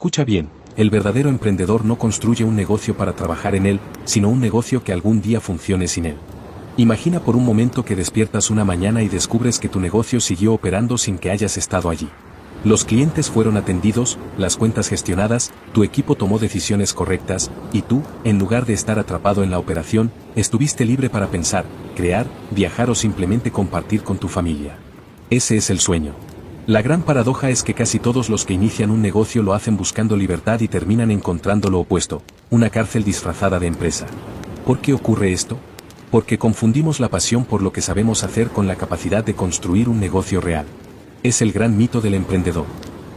Escucha bien, el verdadero emprendedor no construye un negocio para trabajar en él, sino un negocio que algún día funcione sin él. Imagina por un momento que despiertas una mañana y descubres que tu negocio siguió operando sin que hayas estado allí. Los clientes fueron atendidos, las cuentas gestionadas, tu equipo tomó decisiones correctas, y tú, en lugar de estar atrapado en la operación, estuviste libre para pensar, crear, viajar o simplemente compartir con tu familia. Ese es el sueño. La gran paradoja es que casi todos los que inician un negocio lo hacen buscando libertad y terminan encontrando lo opuesto, una cárcel disfrazada de empresa. ¿Por qué ocurre esto? Porque confundimos la pasión por lo que sabemos hacer con la capacidad de construir un negocio real. Es el gran mito del emprendedor.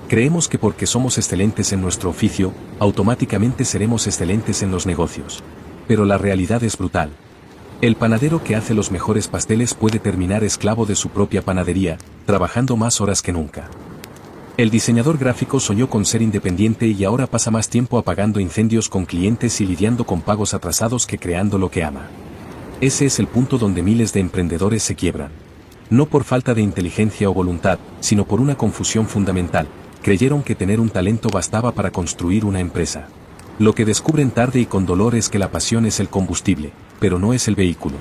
Creemos que porque somos excelentes en nuestro oficio, automáticamente seremos excelentes en los negocios. Pero la realidad es brutal. El panadero que hace los mejores pasteles puede terminar esclavo de su propia panadería, trabajando más horas que nunca. El diseñador gráfico soñó con ser independiente y ahora pasa más tiempo apagando incendios con clientes y lidiando con pagos atrasados que creando lo que ama. Ese es el punto donde miles de emprendedores se quiebran. No por falta de inteligencia o voluntad, sino por una confusión fundamental. Creyeron que tener un talento bastaba para construir una empresa. Lo que descubren tarde y con dolor es que la pasión es el combustible, pero no es el vehículo.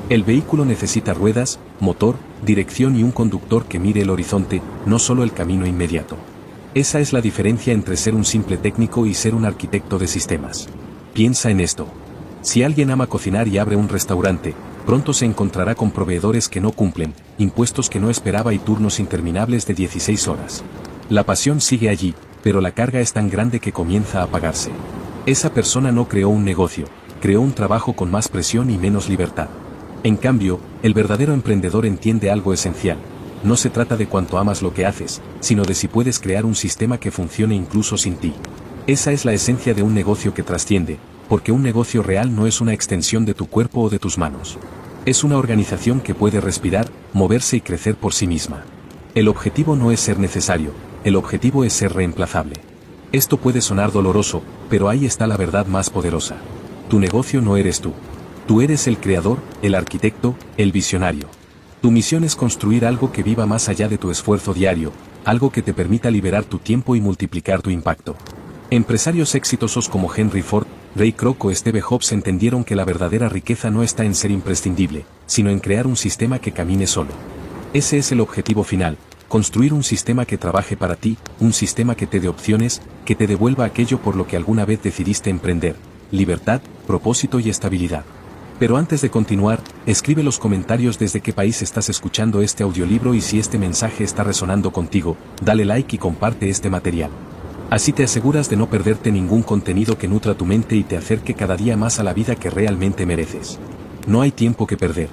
El vehículo necesita ruedas, motor, dirección y un conductor que mire el horizonte, no solo el camino inmediato. Esa es la diferencia entre ser un simple técnico y ser un arquitecto de sistemas. Piensa en esto. Si alguien ama cocinar y abre un restaurante, pronto se encontrará con proveedores que no cumplen, impuestos que no esperaba y turnos interminables de 16 horas. La pasión sigue allí, pero la carga es tan grande que comienza a apagarse. Esa persona no creó un negocio, creó un trabajo con más presión y menos libertad. En cambio, el verdadero emprendedor entiende algo esencial. No se trata de cuánto amas lo que haces, sino de si puedes crear un sistema que funcione incluso sin ti. Esa es la esencia de un negocio que trasciende, porque un negocio real no es una extensión de tu cuerpo o de tus manos. Es una organización que puede respirar, moverse y crecer por sí misma. El objetivo no es ser necesario, el objetivo es ser reemplazable. Esto puede sonar doloroso, pero ahí está la verdad más poderosa. Tu negocio no eres tú. Tú eres el creador, el arquitecto, el visionario. Tu misión es construir algo que viva más allá de tu esfuerzo diario, algo que te permita liberar tu tiempo y multiplicar tu impacto. Empresarios exitosos como Henry Ford, Ray Kroc o Steve Jobs entendieron que la verdadera riqueza no está en ser imprescindible, sino en crear un sistema que camine solo. Ese es el objetivo final, construir un sistema que trabaje para ti, un sistema que te dé opciones, que te devuelva aquello por lo que alguna vez decidiste emprender: libertad, propósito y estabilidad. Pero antes de continuar, escribe los comentarios desde qué país estás escuchando este audiolibro y si este mensaje está resonando contigo, dale like y comparte este material. Así te aseguras de no perderte ningún contenido que nutra tu mente y te acerque cada día más a la vida que realmente mereces. No hay tiempo que perder.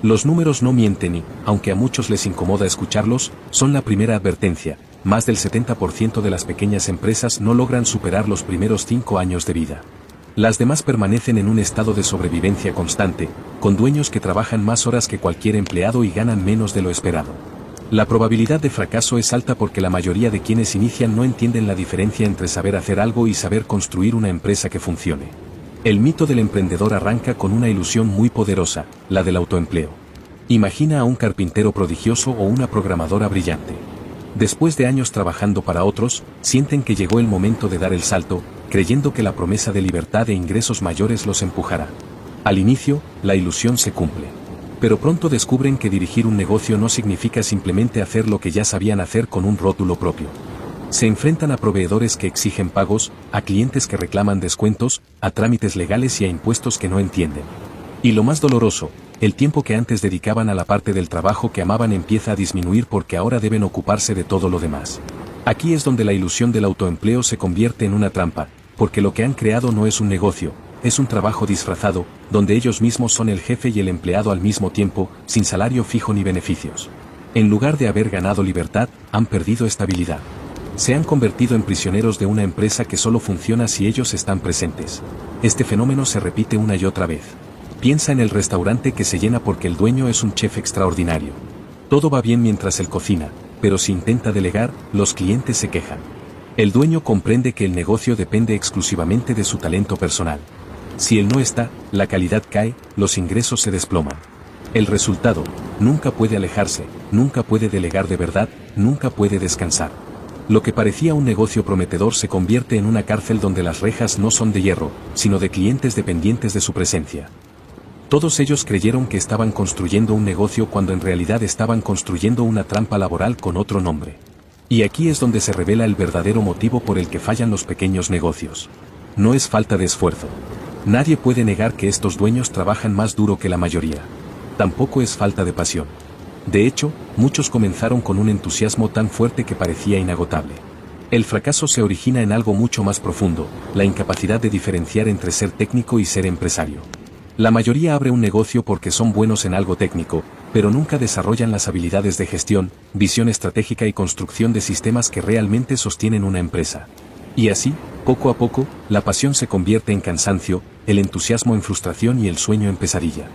Los números no mienten y, aunque a muchos les incomoda escucharlos, son la primera advertencia. Más del 70% de las pequeñas empresas no logran superar los primeros 5 años de vida. Las demás permanecen en un estado de sobrevivencia constante, con dueños que trabajan más horas que cualquier empleado y ganan menos de lo esperado. La probabilidad de fracaso es alta porque la mayoría de quienes inician no entienden la diferencia entre saber hacer algo y saber construir una empresa que funcione. El mito del emprendedor arranca con una ilusión muy poderosa, la del autoempleo. Imagina a un carpintero prodigioso o una programadora brillante. Después de años trabajando para otros, sienten que llegó el momento de dar el salto, creyendo que la promesa de libertad e ingresos mayores los empujará. Al inicio, la ilusión se cumple. Pero pronto descubren que dirigir un negocio no significa simplemente hacer lo que ya sabían hacer con un rótulo propio. Se enfrentan a proveedores que exigen pagos, a clientes que reclaman descuentos, a trámites legales y a impuestos que no entienden. Y lo más doloroso, el tiempo que antes dedicaban a la parte del trabajo que amaban empieza a disminuir porque ahora deben ocuparse de todo lo demás. Aquí es donde la ilusión del autoempleo se convierte en una trampa, porque lo que han creado no es un negocio, es un trabajo disfrazado, donde ellos mismos son el jefe y el empleado al mismo tiempo, sin salario fijo ni beneficios. En lugar de haber ganado libertad, han perdido estabilidad. Se han convertido en prisioneros de una empresa que solo funciona si ellos están presentes. Este fenómeno se repite una y otra vez. Piensa en el restaurante que se llena porque el dueño es un chef extraordinario. Todo va bien mientras él cocina, pero si intenta delegar, los clientes se quejan. El dueño comprende que el negocio depende exclusivamente de su talento personal. Si él no está, la calidad cae, los ingresos se desploman. El resultado: nunca puede alejarse, nunca puede delegar de verdad, nunca puede descansar. Lo que parecía un negocio prometedor se convierte en una cárcel donde las rejas no son de hierro, sino de clientes dependientes de su presencia. Todos ellos creyeron que estaban construyendo un negocio cuando en realidad estaban construyendo una trampa laboral con otro nombre. Y aquí es donde se revela el verdadero motivo por el que fallan los pequeños negocios. No es falta de esfuerzo. Nadie puede negar que estos dueños trabajan más duro que la mayoría. Tampoco es falta de pasión. De hecho, muchos comenzaron con un entusiasmo tan fuerte que parecía inagotable. El fracaso se origina en algo mucho más profundo, la incapacidad de diferenciar entre ser técnico y ser empresario. La mayoría abre un negocio porque son buenos en algo técnico, pero nunca desarrollan las habilidades de gestión, visión estratégica y construcción de sistemas que realmente sostienen una empresa. Y así, poco a poco, la pasión se convierte en cansancio, el entusiasmo en frustración y el sueño en pesadilla.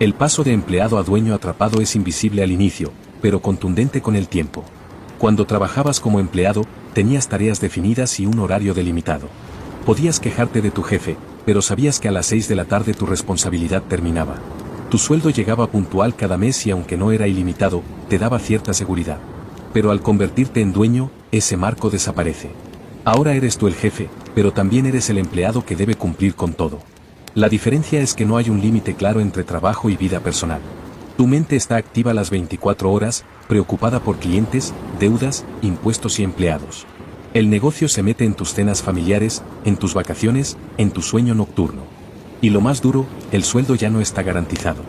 El paso de empleado a dueño atrapado es invisible al inicio, pero contundente con el tiempo. Cuando trabajabas como empleado, tenías tareas definidas y un horario delimitado. Podías quejarte de tu jefe, pero sabías que a las 6 de la tarde tu responsabilidad terminaba. Tu sueldo llegaba puntual cada mes y aunque no era ilimitado, te daba cierta seguridad. Pero al convertirte en dueño, ese marco desaparece. Ahora eres tú el jefe, pero también eres el empleado que debe cumplir con todo. La diferencia es que no hay un límite claro entre trabajo y vida personal. Tu mente está activa las 24 horas, preocupada por clientes, deudas, impuestos y empleados. El negocio se mete en tus cenas familiares, en tus vacaciones, en tu sueño nocturno. Y lo más duro, el sueldo ya no está garantizado.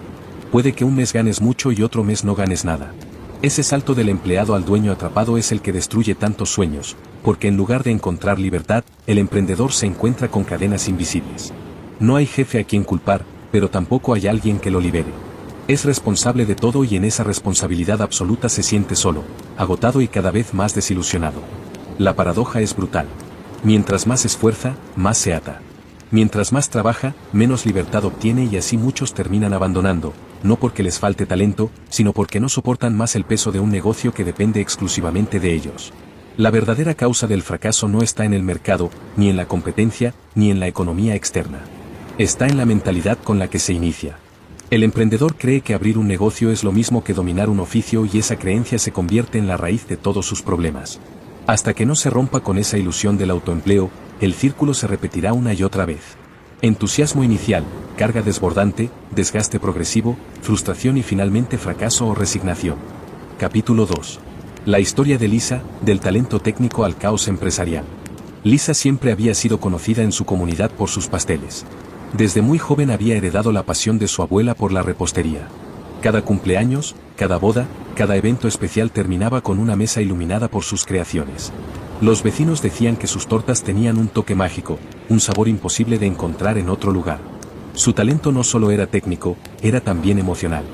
Puede que un mes ganes mucho y otro mes no ganes nada. Ese salto del empleado al dueño atrapado es el que destruye tantos sueños, porque en lugar de encontrar libertad, el emprendedor se encuentra con cadenas invisibles. No hay jefe a quien culpar, pero tampoco hay alguien que lo libere. Es responsable de todo y en esa responsabilidad absoluta se siente solo, agotado y cada vez más desilusionado. La paradoja es brutal. Mientras más esfuerza, más se ata. Mientras más trabaja, menos libertad obtiene y así muchos terminan abandonando, no porque les falte talento, sino porque no soportan más el peso de un negocio que depende exclusivamente de ellos. La verdadera causa del fracaso no está en el mercado, ni en la competencia, ni en la economía externa. Está en la mentalidad con la que se inicia. El emprendedor cree que abrir un negocio es lo mismo que dominar un oficio y esa creencia se convierte en la raíz de todos sus problemas. Hasta que no se rompa con esa ilusión del autoempleo, el círculo se repetirá una y otra vez. Entusiasmo inicial, carga desbordante, desgaste progresivo, frustración y finalmente fracaso o resignación. Capítulo 2. La historia de Lisa, del talento técnico al caos empresarial. Lisa siempre había sido conocida en su comunidad por sus pasteles. Desde muy joven había heredado la pasión de su abuela por la repostería. Cada cumpleaños, cada boda, cada evento especial terminaba con una mesa iluminada por sus creaciones. Los vecinos decían que sus tortas tenían un toque mágico, un sabor imposible de encontrar en otro lugar. Su talento no solo era técnico, era también emocional.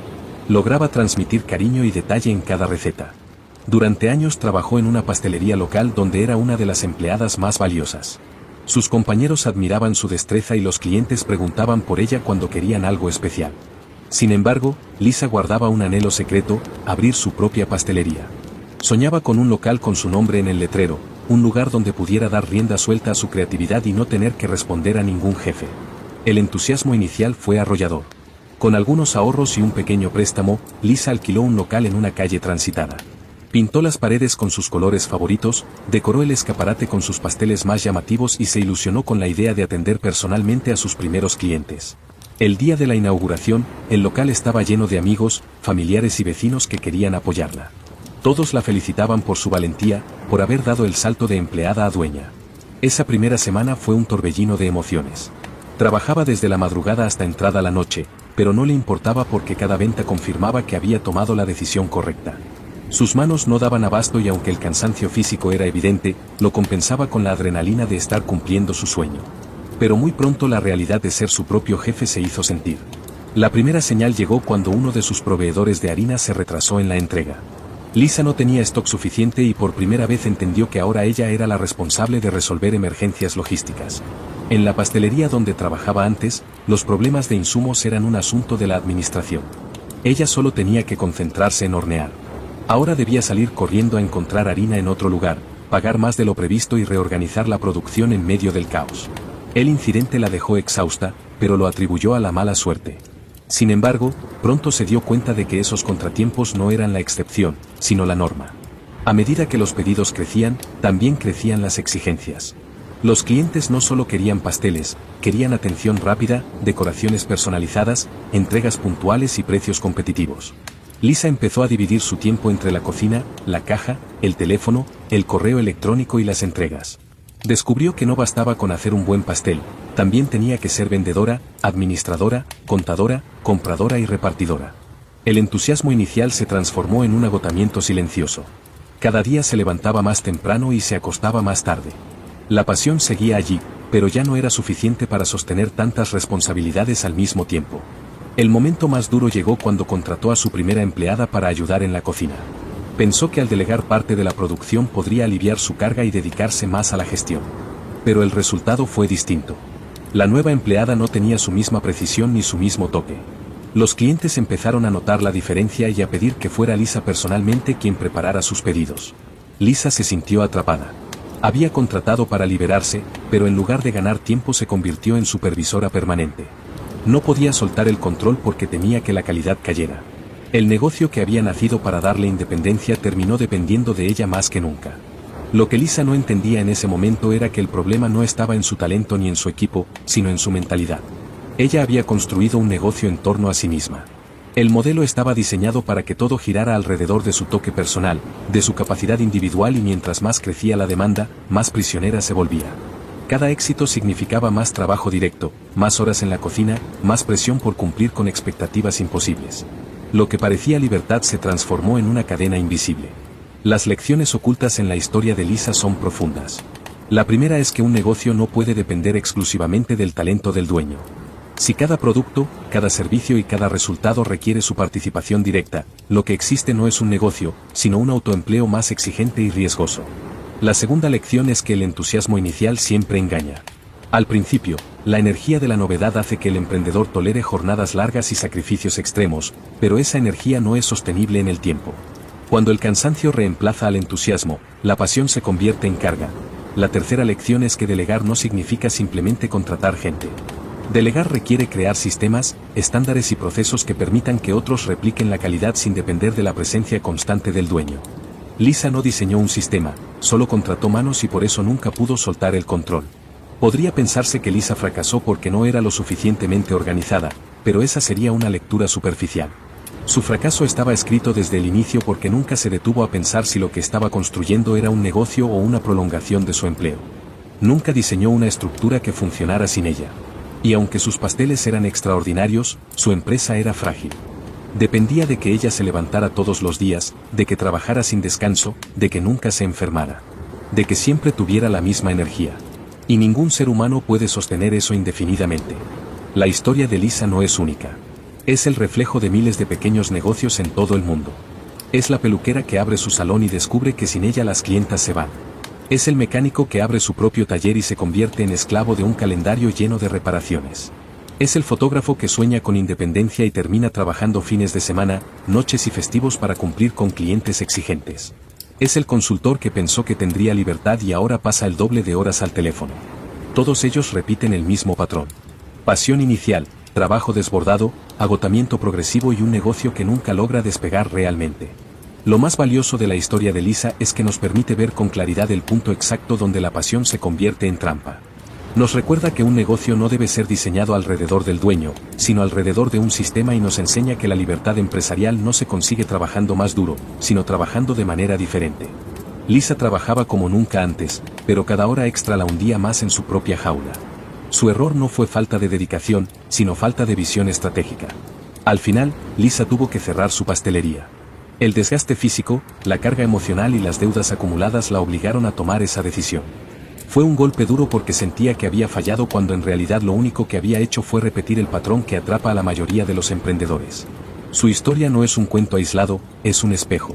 Lograba transmitir cariño y detalle en cada receta. Durante años trabajó en una pastelería local donde era una de las empleadas más valiosas. Sus compañeros admiraban su destreza y los clientes preguntaban por ella cuando querían algo especial. Sin embargo, Lisa guardaba un anhelo secreto, abrir su propia pastelería. Soñaba con un local con su nombre en el letrero, un lugar donde pudiera dar rienda suelta a su creatividad y no tener que responder a ningún jefe. El entusiasmo inicial fue arrollador. Con algunos ahorros y un pequeño préstamo, Lisa alquiló un local en una calle transitada. Pintó las paredes con sus colores favoritos, decoró el escaparate con sus pasteles más llamativos y se ilusionó con la idea de atender personalmente a sus primeros clientes. El día de la inauguración, el local estaba lleno de amigos, familiares y vecinos que querían apoyarla. Todos la felicitaban por su valentía, por haber dado el salto de empleada a dueña. Esa primera semana fue un torbellino de emociones. Trabajaba desde la madrugada hasta entrada la noche, pero no le importaba porque cada venta confirmaba que había tomado la decisión correcta. Sus manos no daban abasto y aunque el cansancio físico era evidente, lo compensaba con la adrenalina de estar cumpliendo su sueño. Pero muy pronto la realidad de ser su propio jefe se hizo sentir. La primera señal llegó cuando uno de sus proveedores de harina se retrasó en la entrega. Lisa no tenía stock suficiente y por primera vez entendió que ahora ella era la responsable de resolver emergencias logísticas. En la pastelería donde trabajaba antes, los problemas de insumos eran un asunto de la administración. Ella solo tenía que concentrarse en hornear. Ahora debía salir corriendo a encontrar harina en otro lugar, pagar más de lo previsto y reorganizar la producción en medio del caos. El incidente la dejó exhausta, pero lo atribuyó a la mala suerte. Sin embargo, pronto se dio cuenta de que esos contratiempos no eran la excepción, sino la norma. A medida que los pedidos crecían, también crecían las exigencias. Los clientes no solo querían pasteles, querían atención rápida, decoraciones personalizadas, entregas puntuales y precios competitivos. Lisa empezó a dividir su tiempo entre la cocina, la caja, el teléfono, el correo electrónico y las entregas. Descubrió que no bastaba con hacer un buen pastel, también tenía que ser vendedora, administradora, contadora, compradora y repartidora. El entusiasmo inicial se transformó en un agotamiento silencioso. Cada día se levantaba más temprano y se acostaba más tarde. La pasión seguía allí, pero ya no era suficiente para sostener tantas responsabilidades al mismo tiempo. El momento más duro llegó cuando contrató a su primera empleada para ayudar en la cocina. Pensó que al delegar parte de la producción podría aliviar su carga y dedicarse más a la gestión. Pero el resultado fue distinto. La nueva empleada no tenía su misma precisión ni su mismo toque. Los clientes empezaron a notar la diferencia y a pedir que fuera Lisa personalmente quien preparara sus pedidos. Lisa se sintió atrapada. Había contratado para liberarse, pero en lugar de ganar tiempo se convirtió en supervisora permanente. No podía soltar el control porque temía que la calidad cayera. El negocio que había nacido para darle independencia terminó dependiendo de ella más que nunca. Lo que Lisa no entendía en ese momento era que el problema no estaba en su talento ni en su equipo, sino en su mentalidad. Ella había construido un negocio en torno a sí misma. El modelo estaba diseñado para que todo girara alrededor de su toque personal, de su capacidad individual y mientras más crecía la demanda, más prisionera se volvía. Cada éxito significaba más trabajo directo, más horas en la cocina, más presión por cumplir con expectativas imposibles. Lo que parecía libertad se transformó en una cadena invisible. Las lecciones ocultas en la historia de Lisa son profundas. La primera es que un negocio no puede depender exclusivamente del talento del dueño. Si cada producto, cada servicio y cada resultado requiere su participación directa, lo que existe no es un negocio, sino un autoempleo más exigente y riesgoso. La segunda lección es que el entusiasmo inicial siempre engaña. Al principio, la energía de la novedad hace que el emprendedor tolere jornadas largas y sacrificios extremos, pero esa energía no es sostenible en el tiempo. Cuando el cansancio reemplaza al entusiasmo, la pasión se convierte en carga. La tercera lección es que delegar no significa simplemente contratar gente. Delegar requiere crear sistemas, estándares y procesos que permitan que otros repliquen la calidad sin depender de la presencia constante del dueño. Lisa no diseñó un sistema, solo contrató manos y por eso nunca pudo soltar el control. Podría pensarse que Lisa fracasó porque no era lo suficientemente organizada, pero esa sería una lectura superficial. Su fracaso estaba escrito desde el inicio porque nunca se detuvo a pensar si lo que estaba construyendo era un negocio o una prolongación de su empleo. Nunca diseñó una estructura que funcionara sin ella. Y aunque sus pasteles eran extraordinarios, su empresa era frágil. Dependía de que ella se levantara todos los días, de que trabajara sin descanso, de que nunca se enfermara, de que siempre tuviera la misma energía. Y ningún ser humano puede sostener eso indefinidamente. La historia de Lisa no es única. Es el reflejo de miles de pequeños negocios en todo el mundo. Es la peluquera que abre su salón y descubre que sin ella las clientas se van. Es el mecánico que abre su propio taller y se convierte en esclavo de un calendario lleno de reparaciones. Es el fotógrafo que sueña con independencia y termina trabajando fines de semana, noches y festivos para cumplir con clientes exigentes. Es el consultor que pensó que tendría libertad y ahora pasa el doble de horas al teléfono. Todos ellos repiten el mismo patrón. Pasión inicial, trabajo desbordado, agotamiento progresivo y un negocio que nunca logra despegar realmente. Lo más valioso de la historia de Lisa es que nos permite ver con claridad el punto exacto donde la pasión se convierte en trampa. Nos recuerda que un negocio no debe ser diseñado alrededor del dueño, sino alrededor de un sistema y nos enseña que la libertad empresarial no se consigue trabajando más duro, sino trabajando de manera diferente. Lisa trabajaba como nunca antes, pero cada hora extra la hundía más en su propia jaula. Su error no fue falta de dedicación, sino falta de visión estratégica. Al final, Lisa tuvo que cerrar su pastelería. El desgaste físico, la carga emocional y las deudas acumuladas la obligaron a tomar esa decisión. Fue un golpe duro porque sentía que había fallado cuando en realidad lo único que había hecho fue repetir el patrón que atrapa a la mayoría de los emprendedores. Su historia no es un cuento aislado, es un espejo.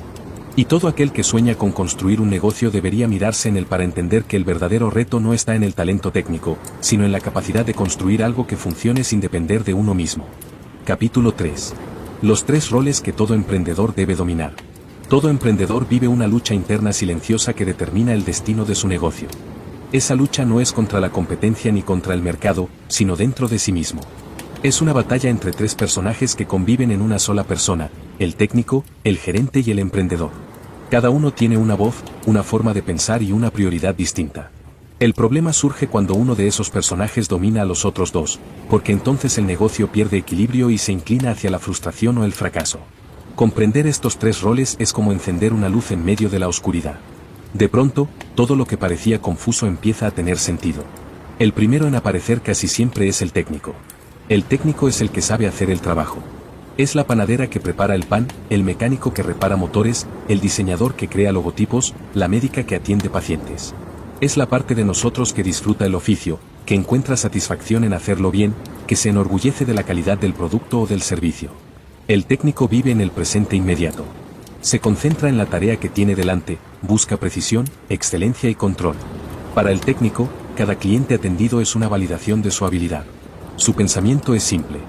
Y todo aquel que sueña con construir un negocio debería mirarse en él para entender que el verdadero reto no está en el talento técnico, sino en la capacidad de construir algo que funcione sin depender de uno mismo. Capítulo 3. Los 3 roles que todo emprendedor debe dominar. Todo emprendedor vive una lucha interna silenciosa que determina el destino de su negocio. Esa lucha no es contra la competencia ni contra el mercado, sino dentro de sí mismo. Es una batalla entre 3 personajes que conviven en una sola persona, el técnico, el gerente y el emprendedor. Cada uno tiene una voz, una forma de pensar y una prioridad distinta. El problema surge cuando uno de esos personajes domina a los otros dos, porque entonces el negocio pierde equilibrio y se inclina hacia la frustración o el fracaso. Comprender estos tres roles es como encender una luz en medio de la oscuridad. De pronto, todo lo que parecía confuso empieza a tener sentido. El primero en aparecer casi siempre es el técnico. El técnico es el que sabe hacer el trabajo. Es la panadera que prepara el pan, el mecánico que repara motores, el diseñador que crea logotipos, la médica que atiende pacientes. Es la parte de nosotros que disfruta el oficio, que encuentra satisfacción en hacerlo bien, que se enorgullece de la calidad del producto o del servicio. El técnico vive en el presente inmediato. Se concentra en la tarea que tiene delante, busca precisión, excelencia y control. Para el técnico, cada cliente atendido es una validación de su habilidad. Su pensamiento es simple.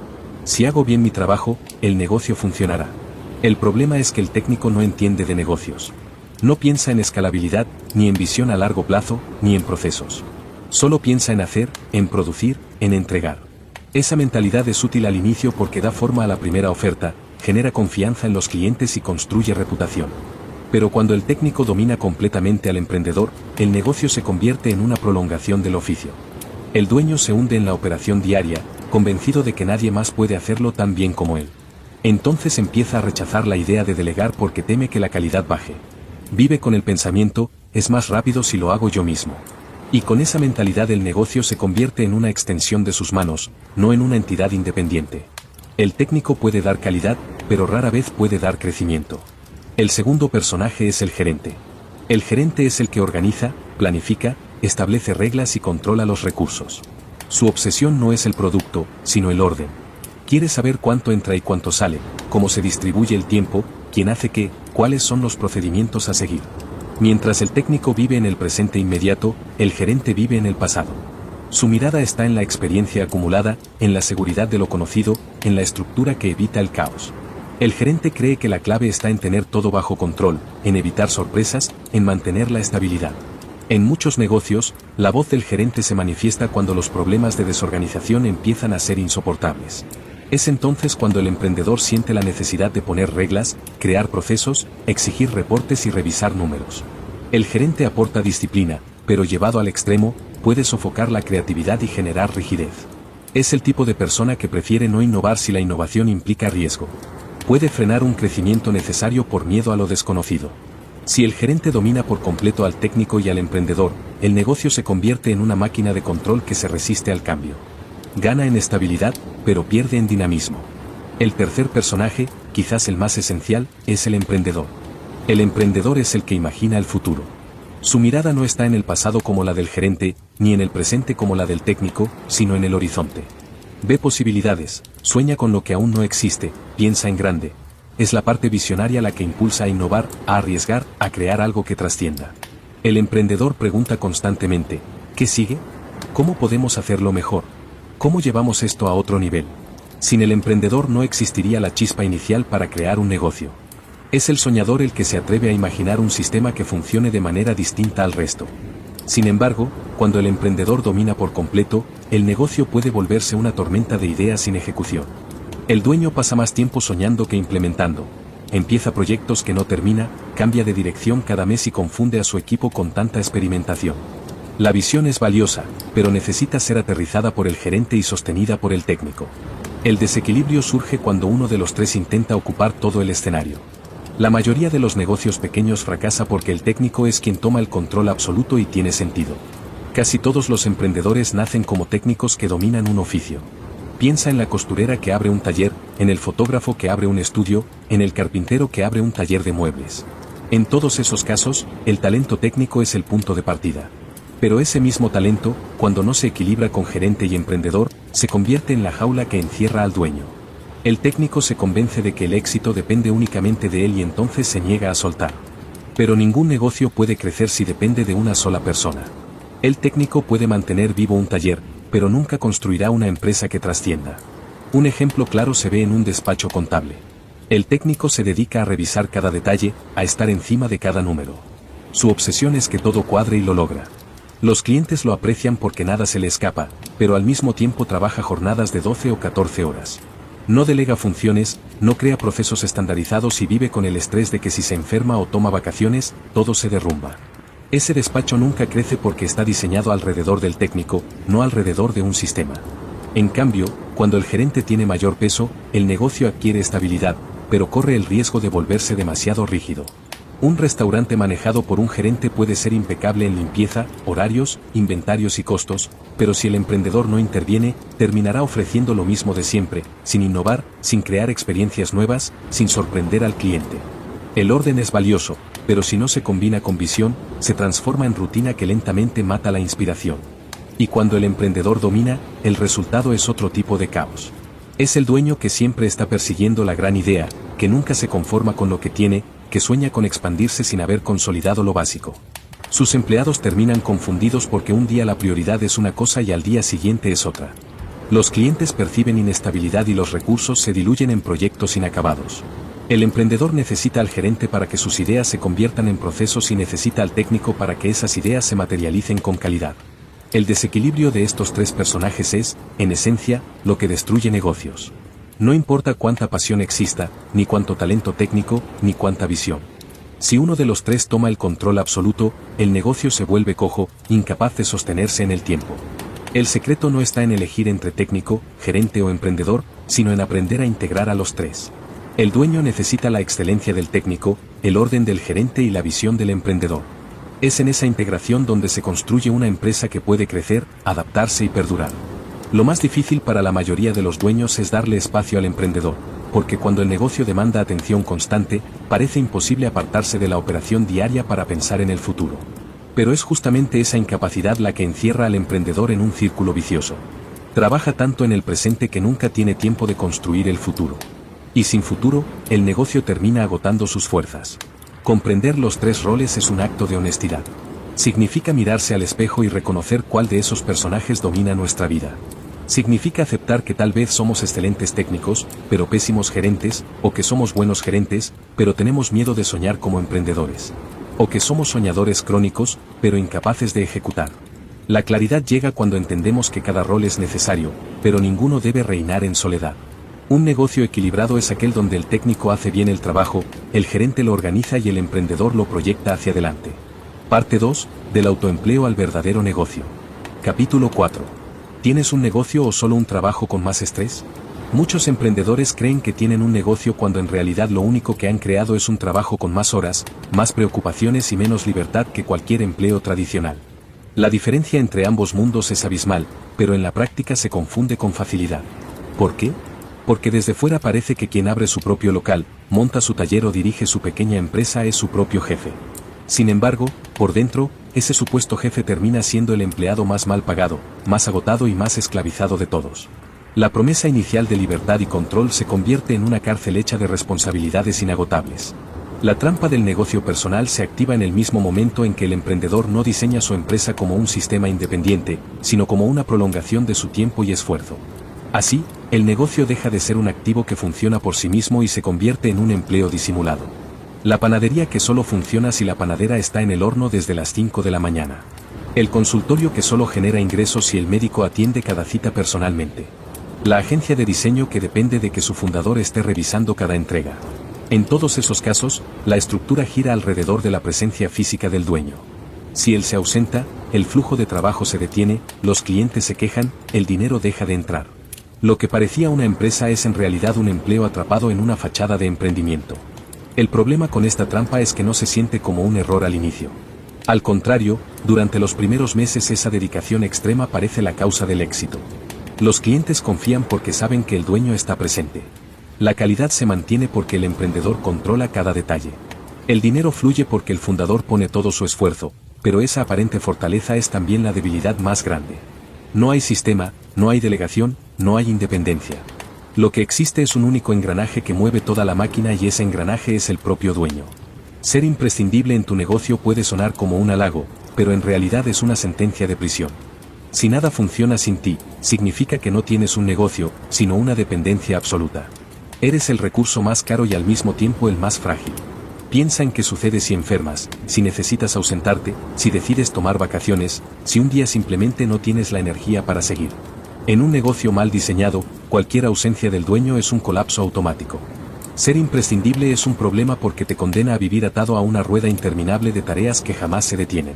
Si hago bien mi trabajo, el negocio funcionará. El problema es que el técnico no entiende de negocios. No piensa en escalabilidad, ni en visión a largo plazo, ni en procesos. Solo piensa en hacer, en producir, en entregar. Esa mentalidad es útil al inicio porque da forma a la primera oferta, genera confianza en los clientes y construye reputación. Pero cuando el técnico domina completamente al emprendedor, el negocio se convierte en una prolongación del oficio. El dueño se hunde en la operación diaria, convencido de que nadie más puede hacerlo tan bien como él. Entonces empieza a rechazar la idea de delegar porque teme que la calidad baje. Vive con el pensamiento, es más rápido si lo hago yo mismo. Y con esa mentalidad el negocio se convierte en una extensión de sus manos, no en una entidad independiente. El técnico puede dar calidad, pero rara vez puede dar crecimiento. El segundo personaje es el gerente. El gerente es el que organiza, planifica, establece reglas y controla los recursos. Su obsesión no es el producto, sino el orden. Quiere saber cuánto entra y cuánto sale, cómo se distribuye el tiempo, quién hace qué, cuáles son los procedimientos a seguir. Mientras el técnico vive en el presente inmediato, el gerente vive en el pasado. Su mirada está en la experiencia acumulada, en la seguridad de lo conocido, en la estructura que evita el caos. El gerente cree que la clave está en tener todo bajo control, en evitar sorpresas, en mantener la estabilidad. En muchos negocios, la voz del gerente se manifiesta cuando los problemas de desorganización empiezan a ser insoportables. Es entonces cuando el emprendedor siente la necesidad de poner reglas, crear procesos, exigir reportes y revisar números. El gerente aporta disciplina, pero llevado al extremo, puede sofocar la creatividad y generar rigidez. Es el tipo de persona que prefiere no innovar si la innovación implica riesgo. Puede frenar un crecimiento necesario por miedo a lo desconocido. Si el gerente domina por completo al técnico y al emprendedor, el negocio se convierte en una máquina de control que se resiste al cambio. Gana en estabilidad, pero pierde en dinamismo. El tercer personaje, quizás el más esencial, es el emprendedor. El emprendedor es el que imagina el futuro. Su mirada no está en el pasado como la del gerente, ni en el presente como la del técnico, sino en el horizonte. Ve posibilidades, sueña con lo que aún no existe, piensa en grande. Es la parte visionaria la que impulsa a innovar, a arriesgar, a crear algo que trascienda. El emprendedor pregunta constantemente, ¿qué sigue? ¿Cómo podemos hacerlo mejor? ¿Cómo llevamos esto a otro nivel? Sin el emprendedor no existiría la chispa inicial para crear un negocio. Es el soñador el que se atreve a imaginar un sistema que funcione de manera distinta al resto. Sin embargo, cuando el emprendedor domina por completo, el negocio puede volverse una tormenta de ideas sin ejecución. El dueño pasa más tiempo soñando que implementando. Empieza proyectos que no termina, cambia de dirección cada mes y confunde a su equipo con tanta experimentación. La visión es valiosa, pero necesita ser aterrizada por el gerente y sostenida por el técnico. El desequilibrio surge cuando uno de los tres intenta ocupar todo el escenario. La mayoría de los negocios pequeños fracasa porque el técnico es quien toma el control absoluto y tiene sentido. Casi todos los emprendedores nacen como técnicos que dominan un oficio. Piensa en la costurera que abre un taller, en el fotógrafo que abre un estudio, en el carpintero que abre un taller de muebles. En todos esos casos, el talento técnico es el punto de partida. Pero ese mismo talento, cuando no se equilibra con gerente y emprendedor, se convierte en la jaula que encierra al dueño. El técnico se convence de que el éxito depende únicamente de él y entonces se niega a soltar. Pero ningún negocio puede crecer si depende de una sola persona. El técnico puede mantener vivo un taller, pero nunca construirá una empresa que trascienda. Un ejemplo claro se ve en un despacho contable. El técnico se dedica a revisar cada detalle, a estar encima de cada número. Su obsesión es que todo cuadre y lo logra. Los clientes lo aprecian porque nada se le escapa, pero al mismo tiempo trabaja jornadas de 12 o 14 horas. No delega funciones, no crea procesos estandarizados y vive con el estrés de que si se enferma o toma vacaciones, todo se derrumba. Ese despacho nunca crece porque está diseñado alrededor del técnico, no alrededor de un sistema. En cambio, cuando el gerente tiene mayor peso, el negocio adquiere estabilidad, pero corre el riesgo de volverse demasiado rígido. Un restaurante manejado por un gerente puede ser impecable en limpieza, horarios, inventarios y costos, pero si el emprendedor no interviene, terminará ofreciendo lo mismo de siempre, sin innovar, sin crear experiencias nuevas, sin sorprender al cliente. El orden es valioso, pero si no se combina con visión, se transforma en rutina que lentamente mata la inspiración. Y cuando el emprendedor domina, el resultado es otro tipo de caos. Es el dueño que siempre está persiguiendo la gran idea, que nunca se conforma con lo que tiene, que sueña con expandirse sin haber consolidado lo básico. Sus empleados terminan confundidos porque un día la prioridad es una cosa y al día siguiente es otra. Los clientes perciben inestabilidad y los recursos se diluyen en proyectos inacabados. El emprendedor necesita al gerente para que sus ideas se conviertan en procesos y necesita al técnico para que esas ideas se materialicen con calidad. El desequilibrio de estos tres personajes es, en esencia, lo que destruye negocios. No importa cuánta pasión exista, ni cuánto talento técnico, ni cuánta visión. Si uno de los tres toma el control absoluto, el negocio se vuelve cojo, incapaz de sostenerse en el tiempo. El secreto no está en elegir entre técnico, gerente o emprendedor, sino en aprender a integrar a los tres. El dueño necesita la excelencia del técnico, el orden del gerente y la visión del emprendedor. Es en esa integración donde se construye una empresa que puede crecer, adaptarse y perdurar. Lo más difícil para la mayoría de los dueños es darle espacio al emprendedor, porque cuando el negocio demanda atención constante, parece imposible apartarse de la operación diaria para pensar en el futuro. Pero es justamente esa incapacidad la que encierra al emprendedor en un círculo vicioso. Trabaja tanto en el presente que nunca tiene tiempo de construir el futuro. Y sin futuro, el negocio termina agotando sus fuerzas. Comprender los tres roles es un acto de honestidad. Significa mirarse al espejo y reconocer cuál de esos personajes domina nuestra vida. Significa aceptar que tal vez somos excelentes técnicos, pero pésimos gerentes, o que somos buenos gerentes, pero tenemos miedo de soñar como emprendedores. O que somos soñadores crónicos, pero incapaces de ejecutar. La claridad llega cuando entendemos que cada rol es necesario, pero ninguno debe reinar en soledad. Un negocio equilibrado es aquel donde el técnico hace bien el trabajo, el gerente lo organiza y el emprendedor lo proyecta hacia adelante. Parte 2, del autoempleo al verdadero negocio. Capítulo 4. ¿Tienes un negocio o solo un trabajo con más estrés? Muchos emprendedores creen que tienen un negocio cuando en realidad lo único que han creado es un trabajo con más horas, más preocupaciones y menos libertad que cualquier empleo tradicional. La diferencia entre ambos mundos es abismal, pero en la práctica se confunde con facilidad. ¿Por qué? Porque desde fuera parece que quien abre su propio local, monta su taller o dirige su pequeña empresa es su propio jefe. Sin embargo, por dentro, ese supuesto jefe termina siendo el empleado más mal pagado, más agotado y más esclavizado de todos. La promesa inicial de libertad y control se convierte en una cárcel hecha de responsabilidades inagotables. La trampa del negocio personal se activa en el mismo momento en que el emprendedor no diseña su empresa como un sistema independiente, sino como una prolongación de su tiempo y esfuerzo. Así, el negocio deja de ser un activo que funciona por sí mismo y se convierte en un empleo disimulado. La panadería que solo funciona si la panadera está en el horno desde las 5 de la mañana. El consultorio que solo genera ingresos si el médico atiende cada cita personalmente. La agencia de diseño que depende de que su fundador esté revisando cada entrega. En todos esos casos, la estructura gira alrededor de la presencia física del dueño. Si él se ausenta, el flujo de trabajo se detiene, los clientes se quejan, el dinero deja de entrar. Lo que parecía una empresa es en realidad un empleo atrapado en una fachada de emprendimiento. El problema con esta trampa es que no se siente como un error al inicio. Al contrario, durante los primeros meses esa dedicación extrema parece la causa del éxito. Los clientes confían porque saben que el dueño está presente. La calidad se mantiene porque el emprendedor controla cada detalle. El dinero fluye porque el fundador pone todo su esfuerzo, pero esa aparente fortaleza es también la debilidad más grande. No hay sistema, no hay delegación, no hay independencia. Lo que existe es un único engranaje que mueve toda la máquina y ese engranaje es el propio dueño. Ser imprescindible en tu negocio puede sonar como un halago, pero en realidad es una sentencia de prisión. Si nada funciona sin ti, significa que no tienes un negocio, sino una dependencia absoluta. Eres el recurso más caro y al mismo tiempo el más frágil. Piensa en qué sucede si enfermas, si necesitas ausentarte, si decides tomar vacaciones, si un día simplemente no tienes la energía para seguir. En un negocio mal diseñado, Cualquier ausencia del dueño es un colapso automático. Ser imprescindible es un problema porque te condena a vivir atado a una rueda interminable de tareas que jamás se detienen.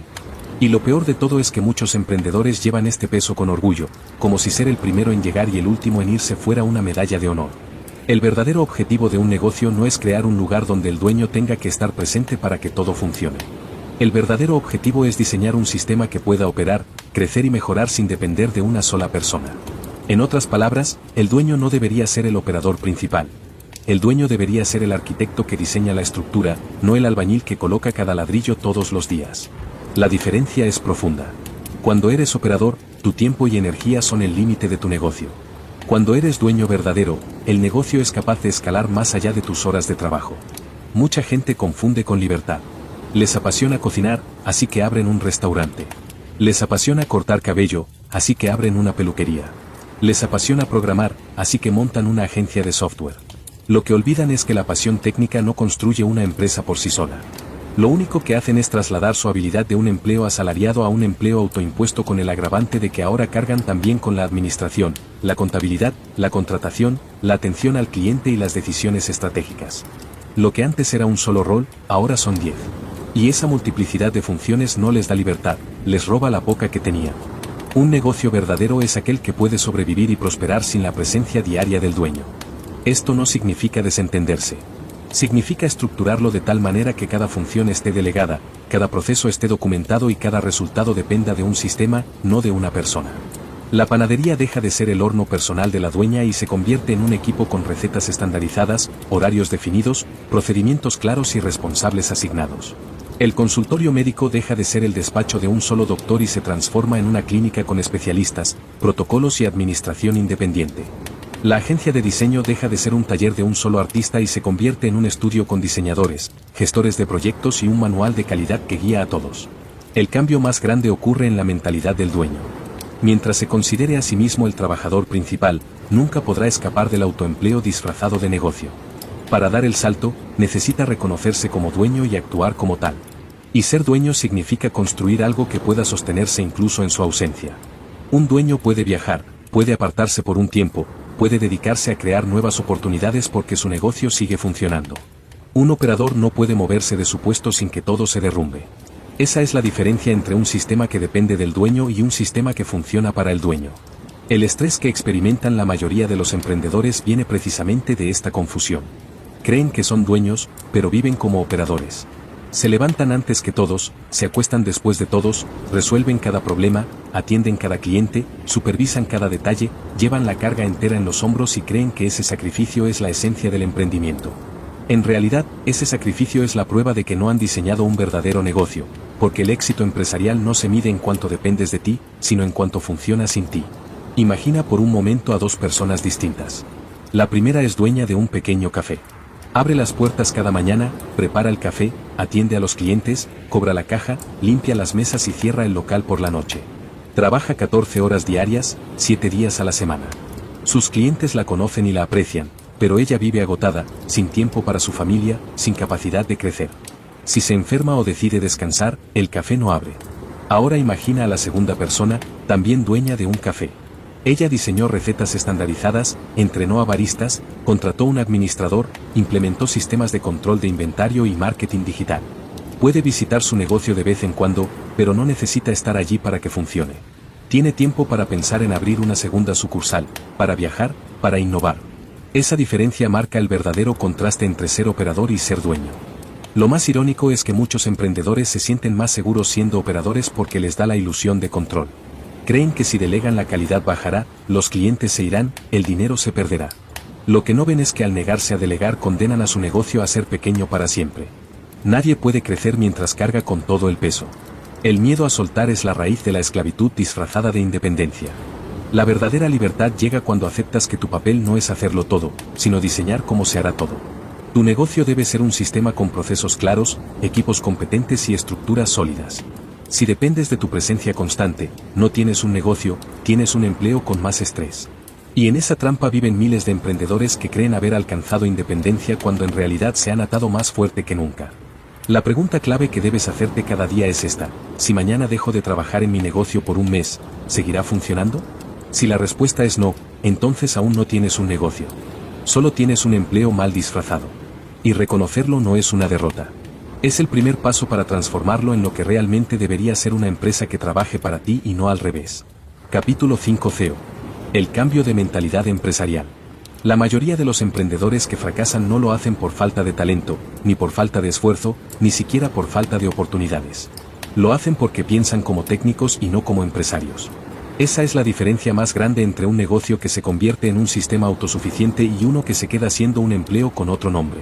Y lo peor de todo es que muchos emprendedores llevan este peso con orgullo, como si ser el primero en llegar y el último en irse fuera una medalla de honor. El verdadero objetivo de un negocio no es crear un lugar donde el dueño tenga que estar presente para que todo funcione. El verdadero objetivo es diseñar un sistema que pueda operar, crecer y mejorar sin depender de una sola persona. En otras palabras, el dueño no debería ser el operador principal. El dueño debería ser el arquitecto que diseña la estructura, no el albañil que coloca cada ladrillo todos los días. La diferencia es profunda. Cuando eres operador, tu tiempo y energía son el límite de tu negocio. Cuando eres dueño verdadero, el negocio es capaz de escalar más allá de tus horas de trabajo. Mucha gente confunde con libertad. Les apasiona cocinar, así que abren un restaurante. Les apasiona cortar cabello, así que abren una peluquería. Les apasiona programar, así que montan una agencia de software. Lo que olvidan es que la pasión técnica no construye una empresa por sí sola. Lo único que hacen es trasladar su habilidad de un empleo asalariado a un empleo autoimpuesto con el agravante de que ahora cargan también con la administración, la contabilidad, la contratación, la atención al cliente y las decisiones estratégicas. Lo que antes era un solo rol, ahora son 10. Y esa multiplicidad de funciones no les da libertad, les roba la poca que tenían. Un negocio verdadero es aquel que puede sobrevivir y prosperar sin la presencia diaria del dueño. Esto no significa desentenderse. Significa estructurarlo de tal manera que cada función esté delegada, cada proceso esté documentado y cada resultado dependa de un sistema, no de una persona. La panadería deja de ser el horno personal de la dueña y se convierte en un equipo con recetas estandarizadas, horarios definidos, procedimientos claros y responsables asignados. El consultorio médico deja de ser el despacho de un solo doctor y se transforma en una clínica con especialistas, protocolos y administración independiente. La agencia de diseño deja de ser un taller de un solo artista y se convierte en un estudio con diseñadores, gestores de proyectos y un manual de calidad que guía a todos. El cambio más grande ocurre en la mentalidad del dueño. Mientras se considere a sí mismo el trabajador principal, nunca podrá escapar del autoempleo disfrazado de negocio. Para dar el salto, necesita reconocerse como dueño y actuar como tal. Y ser dueño significa construir algo que pueda sostenerse incluso en su ausencia. Un dueño puede viajar, puede apartarse por un tiempo, puede dedicarse a crear nuevas oportunidades porque su negocio sigue funcionando. Un operador no puede moverse de su puesto sin que todo se derrumbe. Esa es la diferencia entre un sistema que depende del dueño y un sistema que funciona para el dueño. El estrés que experimentan la mayoría de los emprendedores viene precisamente de esta confusión. Creen que son dueños, pero viven como operadores. Se levantan antes que todos, se acuestan después de todos, resuelven cada problema, atienden cada cliente, supervisan cada detalle, llevan la carga entera en los hombros y creen que ese sacrificio es la esencia del emprendimiento. En realidad, ese sacrificio es la prueba de que no han diseñado un verdadero negocio, porque el éxito empresarial no se mide en cuanto dependes de ti, sino en cuanto funciona sin ti. Imagina por un momento a dos personas distintas. La primera es dueña de un pequeño café. Abre las puertas cada mañana, prepara el café, atiende a los clientes, cobra la caja, limpia las mesas y cierra el local por la noche. Trabaja 14 horas diarias, 7 días a la semana. Sus clientes la conocen y la aprecian, pero ella vive agotada, sin tiempo para su familia, sin capacidad de crecer. Si se enferma o decide descansar, el café no abre. Ahora imagina a la segunda persona, también dueña de un café. Ella diseñó recetas estandarizadas, entrenó a baristas, contrató un administrador, implementó sistemas de control de inventario y marketing digital. Puede visitar su negocio de vez en cuando, pero no necesita estar allí para que funcione. Tiene tiempo para pensar en abrir una segunda sucursal, para viajar, para innovar. Esa diferencia marca el verdadero contraste entre ser operador y ser dueño. Lo más irónico es que muchos emprendedores se sienten más seguros siendo operadores porque les da la ilusión de control. Creen que si delegan la calidad bajará, los clientes se irán, el dinero se perderá. Lo que no ven es que al negarse a delegar condenan a su negocio a ser pequeño para siempre. Nadie puede crecer mientras carga con todo el peso. El miedo a soltar es la raíz de la esclavitud disfrazada de independencia. La verdadera libertad llega cuando aceptas que tu papel no es hacerlo todo, sino diseñar cómo se hará todo. Tu negocio debe ser un sistema con procesos claros, equipos competentes y estructuras sólidas. Si dependes de tu presencia constante, no tienes un negocio, tienes un empleo con más estrés. Y en esa trampa viven miles de emprendedores que creen haber alcanzado independencia cuando en realidad se han atado más fuerte que nunca. La pregunta clave que debes hacerte cada día es esta: si mañana dejo de trabajar en mi negocio por un mes, ¿seguirá funcionando? Si la respuesta es no, entonces aún no tienes un negocio. Solo tienes un empleo mal disfrazado. Y reconocerlo no es una derrota. Es el primer paso para transformarlo en lo que realmente debería ser una empresa que trabaje para ti y no al revés. Capítulo 5 CEO. El cambio de mentalidad empresarial. La mayoría de los emprendedores que fracasan no lo hacen por falta de talento, ni por falta de esfuerzo, ni siquiera por falta de oportunidades. Lo hacen porque piensan como técnicos y no como empresarios. Esa es la diferencia más grande entre un negocio que se convierte en un sistema autosuficiente y uno que se queda siendo un empleo con otro nombre.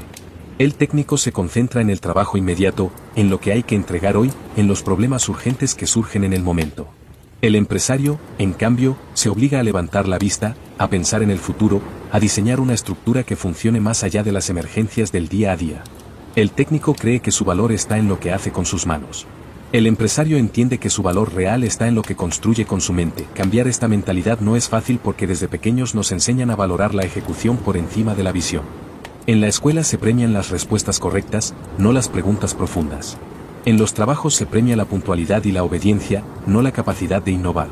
El técnico se concentra en el trabajo inmediato, en lo que hay que entregar hoy, en los problemas urgentes que surgen en el momento. El empresario, en cambio, se obliga a levantar la vista, a pensar en el futuro, a diseñar una estructura que funcione más allá de las emergencias del día a día. El técnico cree que su valor está en lo que hace con sus manos. El empresario entiende que su valor real está en lo que construye con su mente. Cambiar esta mentalidad no es fácil porque desde pequeños nos enseñan a valorar la ejecución por encima de la visión. En la escuela se premian las respuestas correctas, no las preguntas profundas. En los trabajos se premia la puntualidad y la obediencia, no la capacidad de innovar.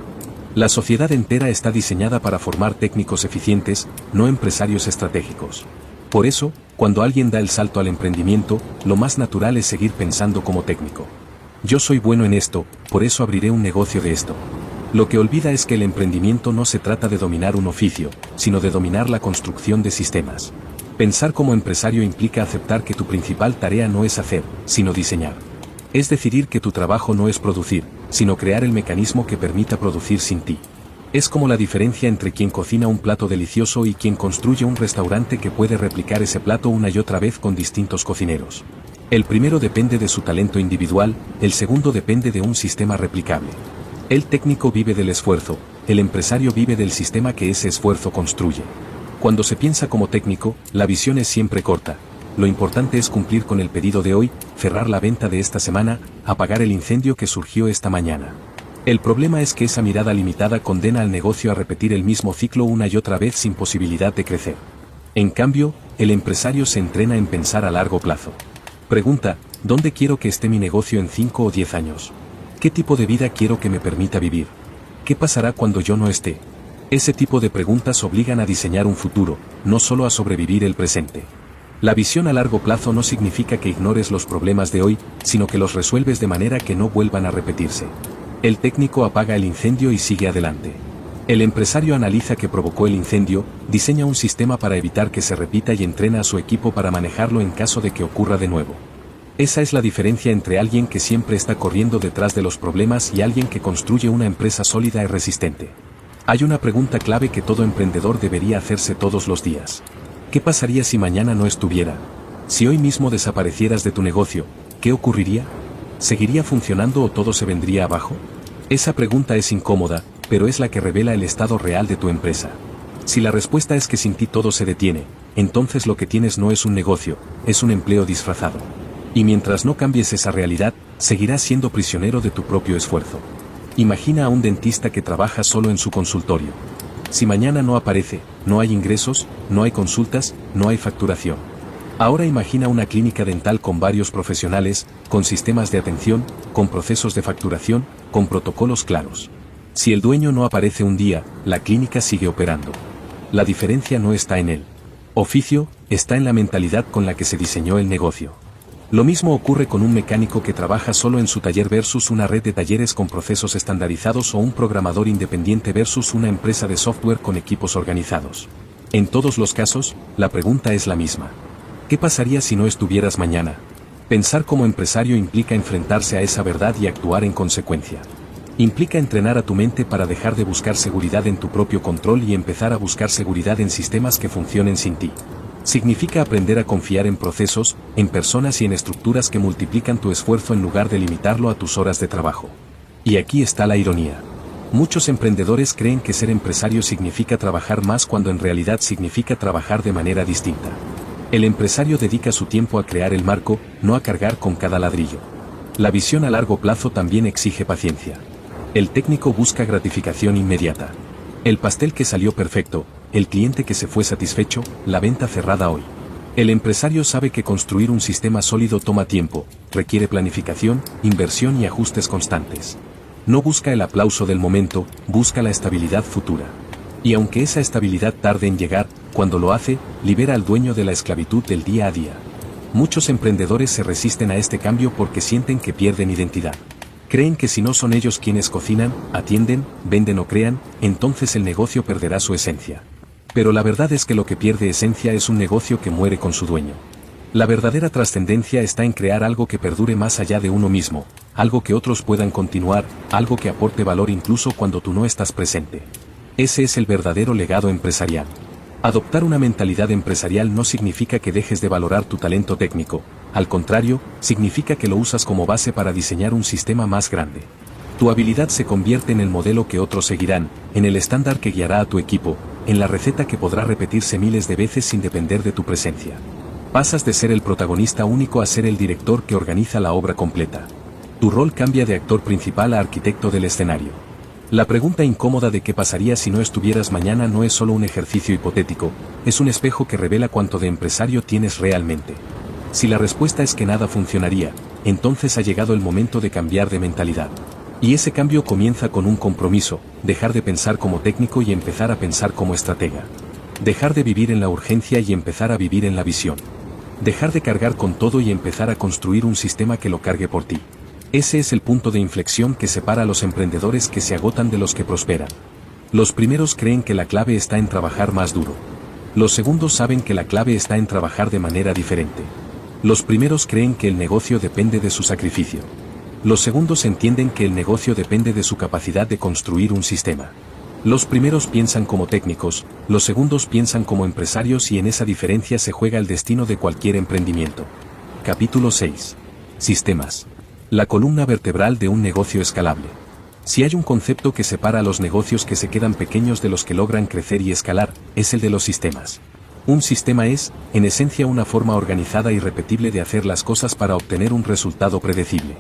La sociedad entera está diseñada para formar técnicos eficientes, no empresarios estratégicos. Por eso, cuando alguien da el salto al emprendimiento, lo más natural es seguir pensando como técnico. Yo soy bueno en esto, por eso abriré un negocio de esto. Lo que olvida es que el emprendimiento no se trata de dominar un oficio, sino de dominar la construcción de sistemas. Pensar como empresario implica aceptar que tu principal tarea no es hacer, sino diseñar. Es decidir que tu trabajo no es producir, sino crear el mecanismo que permita producir sin ti. Es como la diferencia entre quien cocina un plato delicioso y quien construye un restaurante que puede replicar ese plato una y otra vez con distintos cocineros. El primero depende de su talento individual, el segundo depende de un sistema replicable. El técnico vive del esfuerzo, el empresario vive del sistema que ese esfuerzo construye. Cuando se piensa como técnico, la visión es siempre corta. Lo importante es cumplir con el pedido de hoy, cerrar la venta de esta semana, apagar el incendio que surgió esta mañana. El problema es que esa mirada limitada condena al negocio a repetir el mismo ciclo una y otra vez sin posibilidad de crecer. En cambio, el empresario se entrena en pensar a largo plazo. Pregunta, ¿dónde quiero que esté mi negocio en 5 o 10 años? ¿Qué tipo de vida quiero que me permita vivir? ¿Qué pasará cuando yo no esté? Ese tipo de preguntas obligan a diseñar un futuro, no solo a sobrevivir el presente. La visión a largo plazo no significa que ignores los problemas de hoy, sino que los resuelves de manera que no vuelvan a repetirse. El técnico apaga el incendio y sigue adelante. El empresario analiza qué provocó el incendio, diseña un sistema para evitar que se repita y entrena a su equipo para manejarlo en caso de que ocurra de nuevo. Esa es la diferencia entre alguien que siempre está corriendo detrás de los problemas y alguien que construye una empresa sólida y resistente. Hay una pregunta clave que todo emprendedor debería hacerse todos los días. ¿Qué pasaría si mañana no estuviera? Si hoy mismo desaparecieras de tu negocio, ¿qué ocurriría? ¿Seguiría funcionando o todo se vendría abajo? Esa pregunta es incómoda, pero es la que revela el estado real de tu empresa. Si la respuesta es que sin ti todo se detiene, entonces lo que tienes no es un negocio, es un empleo disfrazado. Y mientras no cambies esa realidad, seguirás siendo prisionero de tu propio esfuerzo. Imagina a un dentista que trabaja solo en su consultorio. Si mañana no aparece, no hay ingresos, no hay consultas, no hay facturación. Ahora imagina una clínica dental con varios profesionales, con sistemas de atención, con procesos de facturación, con protocolos claros. Si el dueño no aparece un día, la clínica sigue operando. La diferencia no está en el oficio, está en la mentalidad con la que se diseñó el negocio. Lo mismo ocurre con un mecánico que trabaja solo en su taller versus una red de talleres con procesos estandarizados o un programador independiente versus una empresa de software con equipos organizados. En todos los casos, la pregunta es la misma. ¿Qué pasaría si no estuvieras mañana? Pensar como empresario implica enfrentarse a esa verdad y actuar en consecuencia. Implica entrenar a tu mente para dejar de buscar seguridad en tu propio control y empezar a buscar seguridad en sistemas que funcionen sin ti. Significa aprender a confiar en procesos, en personas y en estructuras que multiplican tu esfuerzo en lugar de limitarlo a tus horas de trabajo. Y aquí está la ironía. Muchos emprendedores creen que ser empresario significa trabajar más cuando en realidad significa trabajar de manera distinta. El empresario dedica su tiempo a crear el marco, no a cargar con cada ladrillo. La visión a largo plazo también exige paciencia. El técnico busca gratificación inmediata. El pastel que salió perfecto, el cliente que se fue satisfecho, la venta cerrada hoy. El empresario sabe que construir un sistema sólido toma tiempo, requiere planificación, inversión y ajustes constantes. No busca el aplauso del momento, busca la estabilidad futura. Y aunque esa estabilidad tarde en llegar, cuando lo hace, libera al dueño de la esclavitud del día a día. Muchos emprendedores se resisten a este cambio porque sienten que pierden identidad. Creen que si no son ellos quienes cocinan, atienden, venden o crean, entonces el negocio perderá su esencia. Pero la verdad es que lo que pierde esencia es un negocio que muere con su dueño. La verdadera trascendencia está en crear algo que perdure más allá de uno mismo, algo que otros puedan continuar, algo que aporte valor incluso cuando tú no estás presente. Ese es el verdadero legado empresarial. Adoptar una mentalidad empresarial no significa que dejes de valorar tu talento técnico, al contrario, significa que lo usas como base para diseñar un sistema más grande. Tu habilidad se convierte en el modelo que otros seguirán, en el estándar que guiará a tu equipo, en la receta que podrá repetirse miles de veces sin depender de tu presencia. Pasas de ser el protagonista único a ser el director que organiza la obra completa. Tu rol cambia de actor principal a arquitecto del escenario. La pregunta incómoda de qué pasaría si no estuvieras mañana no es solo un ejercicio hipotético, es un espejo que revela cuánto de empresario tienes realmente. Si la respuesta es que nada funcionaría, entonces ha llegado el momento de cambiar de mentalidad. Y ese cambio comienza con un compromiso, dejar de pensar como técnico y empezar a pensar como estratega. Dejar de vivir en la urgencia y empezar a vivir en la visión. Dejar de cargar con todo y empezar a construir un sistema que lo cargue por ti. Ese es el punto de inflexión que separa a los emprendedores que se agotan de los que prosperan. Los primeros creen que la clave está en trabajar más duro. Los segundos saben que la clave está en trabajar de manera diferente. Los primeros creen que el negocio depende de su sacrificio. Los segundos entienden que el negocio depende de su capacidad de construir un sistema. Los primeros piensan como técnicos, los segundos piensan como empresarios y en esa diferencia se juega el destino de cualquier emprendimiento. Capítulo 6. Sistemas. La columna vertebral de un negocio escalable. Si hay un concepto que separa a los negocios que se quedan pequeños de los que logran crecer y escalar, es el de los sistemas. Un sistema es, en esencia, una forma organizada y repetible de hacer las cosas para obtener un resultado predecible.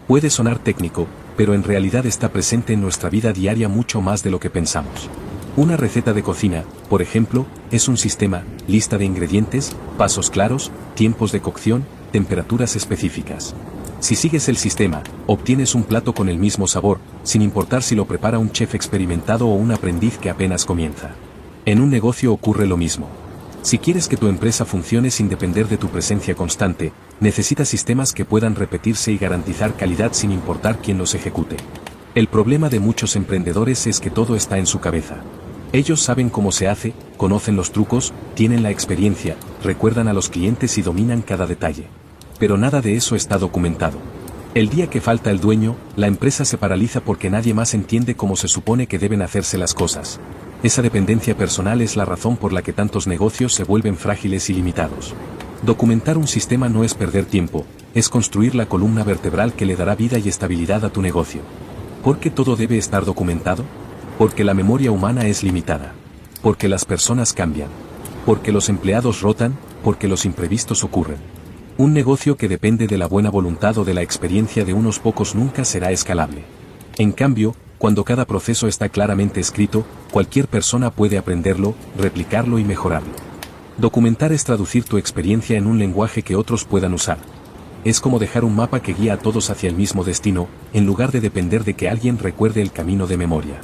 Puede sonar técnico, pero en realidad está presente en nuestra vida diaria mucho más de lo que pensamos. Una receta de cocina, por ejemplo, es un sistema, lista de ingredientes, pasos claros, tiempos de cocción, temperaturas específicas. Si sigues el sistema, obtienes un plato con el mismo sabor, sin importar si lo prepara un chef experimentado o un aprendiz que apenas comienza. En un negocio ocurre lo mismo. Si quieres que tu empresa funcione sin depender de tu presencia constante, necesitas sistemas que puedan repetirse y garantizar calidad sin importar quién los ejecute. El problema de muchos emprendedores es que todo está en su cabeza. Ellos saben cómo se hace, conocen los trucos, tienen la experiencia, recuerdan a los clientes y dominan cada detalle. Pero nada de eso está documentado. El día que falta el dueño, la empresa se paraliza porque nadie más entiende cómo se supone que deben hacerse las cosas. Esa dependencia personal es la razón por la que tantos negocios se vuelven frágiles y limitados. Documentar un sistema no es perder tiempo, es construir la columna vertebral que le dará vida y estabilidad a tu negocio. ¿Por qué todo debe estar documentado? Porque la memoria humana es limitada. Porque las personas cambian. Porque los empleados rotan, porque los imprevistos ocurren. Un negocio que depende de la buena voluntad o de la experiencia de unos pocos nunca será escalable. En cambio, cuando cada proceso está claramente escrito, cualquier persona puede aprenderlo, replicarlo y mejorarlo. Documentar es traducir tu experiencia en un lenguaje que otros puedan usar. Es como dejar un mapa que guía a todos hacia el mismo destino, en lugar de depender de que alguien recuerde el camino de memoria.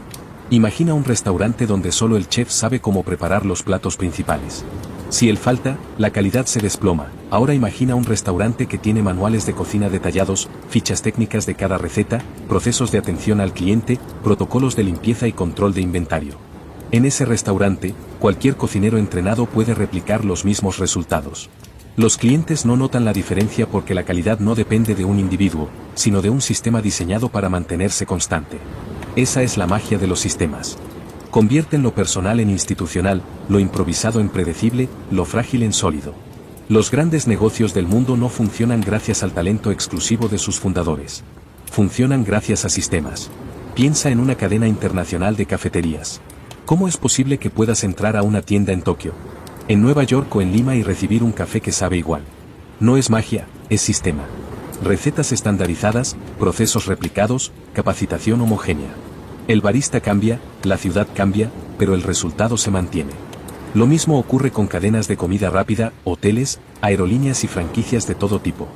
Imagina un restaurante donde solo el chef sabe cómo preparar los platos principales. Si él falta, la calidad se desploma. Ahora imagina un restaurante que tiene manuales de cocina detallados, fichas técnicas de cada receta, procesos de atención al cliente, protocolos de limpieza y control de inventario. En ese restaurante, cualquier cocinero entrenado puede replicar los mismos resultados. Los clientes no notan la diferencia porque la calidad no depende de un individuo, sino de un sistema diseñado para mantenerse constante. Esa es la magia de los sistemas. Convierten lo personal en institucional, lo improvisado en predecible, lo frágil en sólido. Los grandes negocios del mundo no funcionan gracias al talento exclusivo de sus fundadores. Funcionan gracias a sistemas. Piensa en una cadena internacional de cafeterías. ¿Cómo es posible que puedas entrar a una tienda en Tokio, en Nueva York o en Lima y recibir un café que sabe igual? No es magia, es sistema. Recetas estandarizadas, procesos replicados, capacitación homogénea. El barista cambia, la ciudad cambia, pero el resultado se mantiene. Lo mismo ocurre con cadenas de comida rápida, hoteles, aerolíneas y franquicias de todo tipo.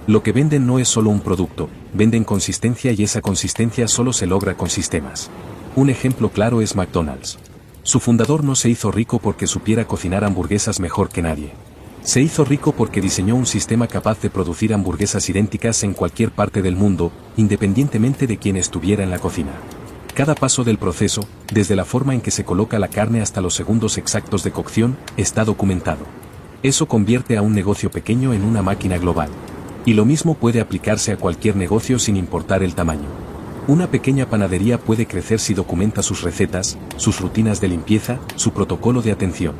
Lo que venden no es solo un producto, venden consistencia y esa consistencia solo se logra con sistemas. Un ejemplo claro es McDonald's. Su fundador no se hizo rico porque supiera cocinar hamburguesas mejor que nadie. Se hizo rico porque diseñó un sistema capaz de producir hamburguesas idénticas en cualquier parte del mundo, independientemente de quién estuviera en la cocina. Cada paso del proceso, desde la forma en que se coloca la carne hasta los segundos exactos de cocción, está documentado. Eso convierte a un negocio pequeño en una máquina global. Y lo mismo puede aplicarse a cualquier negocio sin importar el tamaño. Una pequeña panadería puede crecer si documenta sus recetas, sus rutinas de limpieza, su protocolo de atención.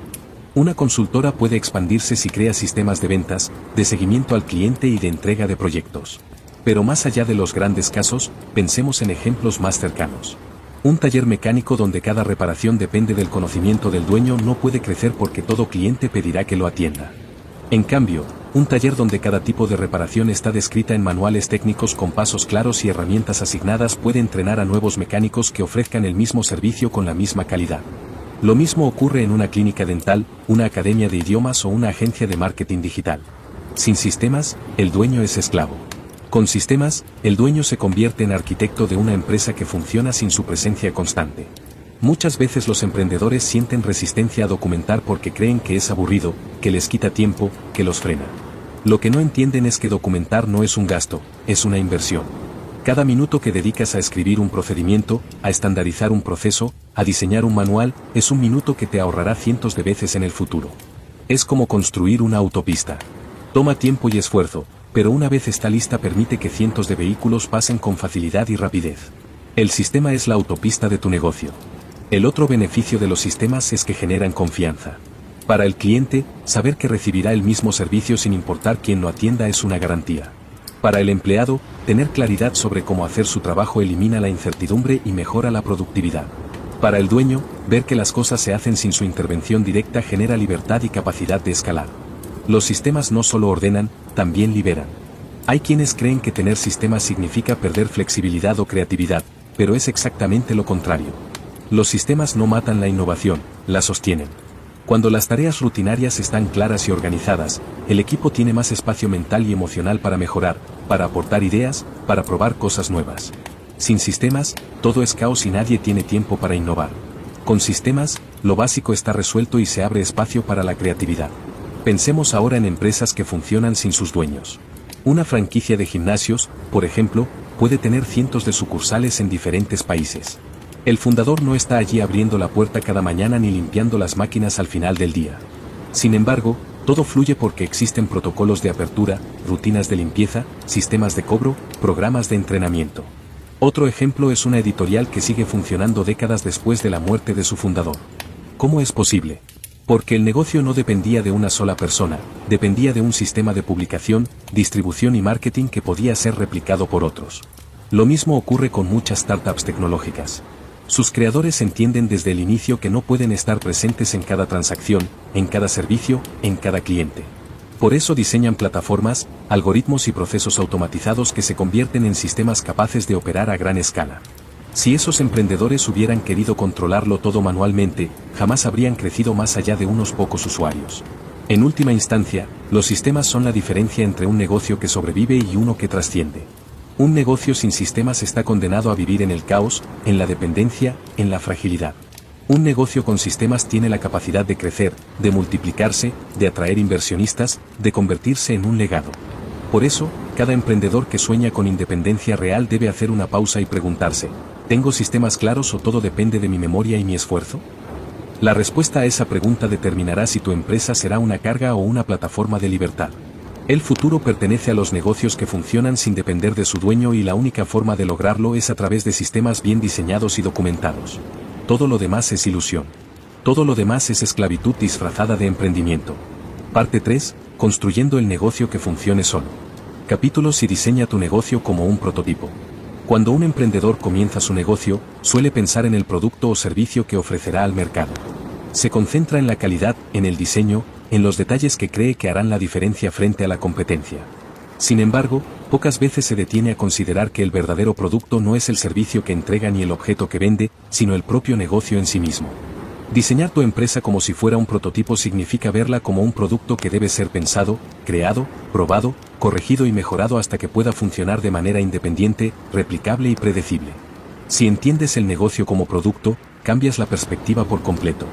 Una consultora puede expandirse si crea sistemas de ventas, de seguimiento al cliente y de entrega de proyectos. Pero más allá de los grandes casos, pensemos en ejemplos más cercanos. Un taller mecánico donde cada reparación depende del conocimiento del dueño no puede crecer porque todo cliente pedirá que lo atienda. En cambio, un taller donde cada tipo de reparación está descrita en manuales técnicos con pasos claros y herramientas asignadas puede entrenar a nuevos mecánicos que ofrezcan el mismo servicio con la misma calidad. Lo mismo ocurre en una clínica dental, una academia de idiomas o una agencia de marketing digital. Sin sistemas, el dueño es esclavo. Con sistemas, el dueño se convierte en arquitecto de una empresa que funciona sin su presencia constante. Muchas veces los emprendedores sienten resistencia a documentar porque creen que es aburrido, que les quita tiempo, que los frena. Lo que no entienden es que documentar no es un gasto, es una inversión. Cada minuto que dedicas a escribir un procedimiento, a estandarizar un proceso, a diseñar un manual, es un minuto que te ahorrará cientos de veces en el futuro. Es como construir una autopista. Toma tiempo y esfuerzo, pero una vez está lista permite que cientos de vehículos pasen con facilidad y rapidez. El sistema es la autopista de tu negocio. El otro beneficio de los sistemas es que generan confianza. Para el cliente, saber que recibirá el mismo servicio sin importar quién lo atienda es una garantía. Para el empleado, tener claridad sobre cómo hacer su trabajo elimina la incertidumbre y mejora la productividad. Para el dueño, ver que las cosas se hacen sin su intervención directa genera libertad y capacidad de escalar. Los sistemas no solo ordenan, también liberan. Hay quienes creen que tener sistemas significa perder flexibilidad o creatividad, pero es exactamente lo contrario. Los sistemas no matan la innovación, la sostienen. Cuando las tareas rutinarias están claras y organizadas, el equipo tiene más espacio mental y emocional para mejorar, para aportar ideas, para probar cosas nuevas. Sin sistemas, todo es caos y nadie tiene tiempo para innovar. Con sistemas, lo básico está resuelto y se abre espacio para la creatividad. Pensemos ahora en empresas que funcionan sin sus dueños. Una franquicia de gimnasios, por ejemplo, puede tener cientos de sucursales en diferentes países. El fundador no está allí abriendo la puerta cada mañana ni limpiando las máquinas al final del día. Sin embargo, todo fluye porque existen protocolos de apertura, rutinas de limpieza, sistemas de cobro, programas de entrenamiento. Otro ejemplo es una editorial que sigue funcionando décadas después de la muerte de su fundador. ¿Cómo es posible? Porque el negocio no dependía de una sola persona, dependía de un sistema de publicación, distribución y marketing que podía ser replicado por otros. Lo mismo ocurre con muchas startups tecnológicas. Sus creadores entienden desde el inicio que no pueden estar presentes en cada transacción, en cada servicio, en cada cliente. Por eso diseñan plataformas, algoritmos y procesos automatizados que se convierten en sistemas capaces de operar a gran escala. Si esos emprendedores hubieran querido controlarlo todo manualmente, jamás habrían crecido más allá de unos pocos usuarios. En última instancia, los sistemas son la diferencia entre un negocio que sobrevive y uno que trasciende. Un negocio sin sistemas está condenado a vivir en el caos, en la dependencia, en la fragilidad. Un negocio con sistemas tiene la capacidad de crecer, de multiplicarse, de atraer inversionistas, de convertirse en un legado. Por eso, cada emprendedor que sueña con independencia real debe hacer una pausa y preguntarse, ¿tengo sistemas claros o todo depende de mi memoria y mi esfuerzo? La respuesta a esa pregunta determinará si tu empresa será una carga o una plataforma de libertad. El futuro pertenece a los negocios que funcionan sin depender de su dueño y la única forma de lograrlo es a través de sistemas bien diseñados y documentados. Todo lo demás es ilusión. Todo lo demás es esclavitud disfrazada de emprendimiento. Parte 3. Construyendo el negocio que funcione solo. Capítulo Si diseña tu negocio como un prototipo. Cuando un emprendedor comienza su negocio, suele pensar en el producto o servicio que ofrecerá al mercado. Se concentra en la calidad, en el diseño, en los detalles que cree que harán la diferencia frente a la competencia. Sin embargo, pocas veces se detiene a considerar que el verdadero producto no es el servicio que entrega ni el objeto que vende, sino el propio negocio en sí mismo. Diseñar tu empresa como si fuera un prototipo significa verla como un producto que debe ser pensado, creado, probado, corregido y mejorado hasta que pueda funcionar de manera independiente, replicable y predecible. Si entiendes el negocio como producto, cambias la perspectiva por completo.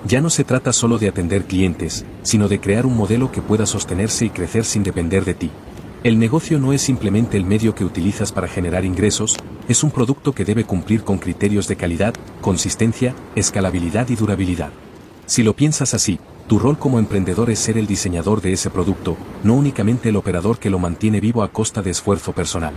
Ya no se trata solo de atender clientes, sino de crear un modelo que pueda sostenerse y crecer sin depender de ti. El negocio no es simplemente el medio que utilizas para generar ingresos, es un producto que debe cumplir con criterios de calidad, consistencia, escalabilidad y durabilidad. Si lo piensas así, tu rol como emprendedor es ser el diseñador de ese producto, no únicamente el operador que lo mantiene vivo a costa de esfuerzo personal.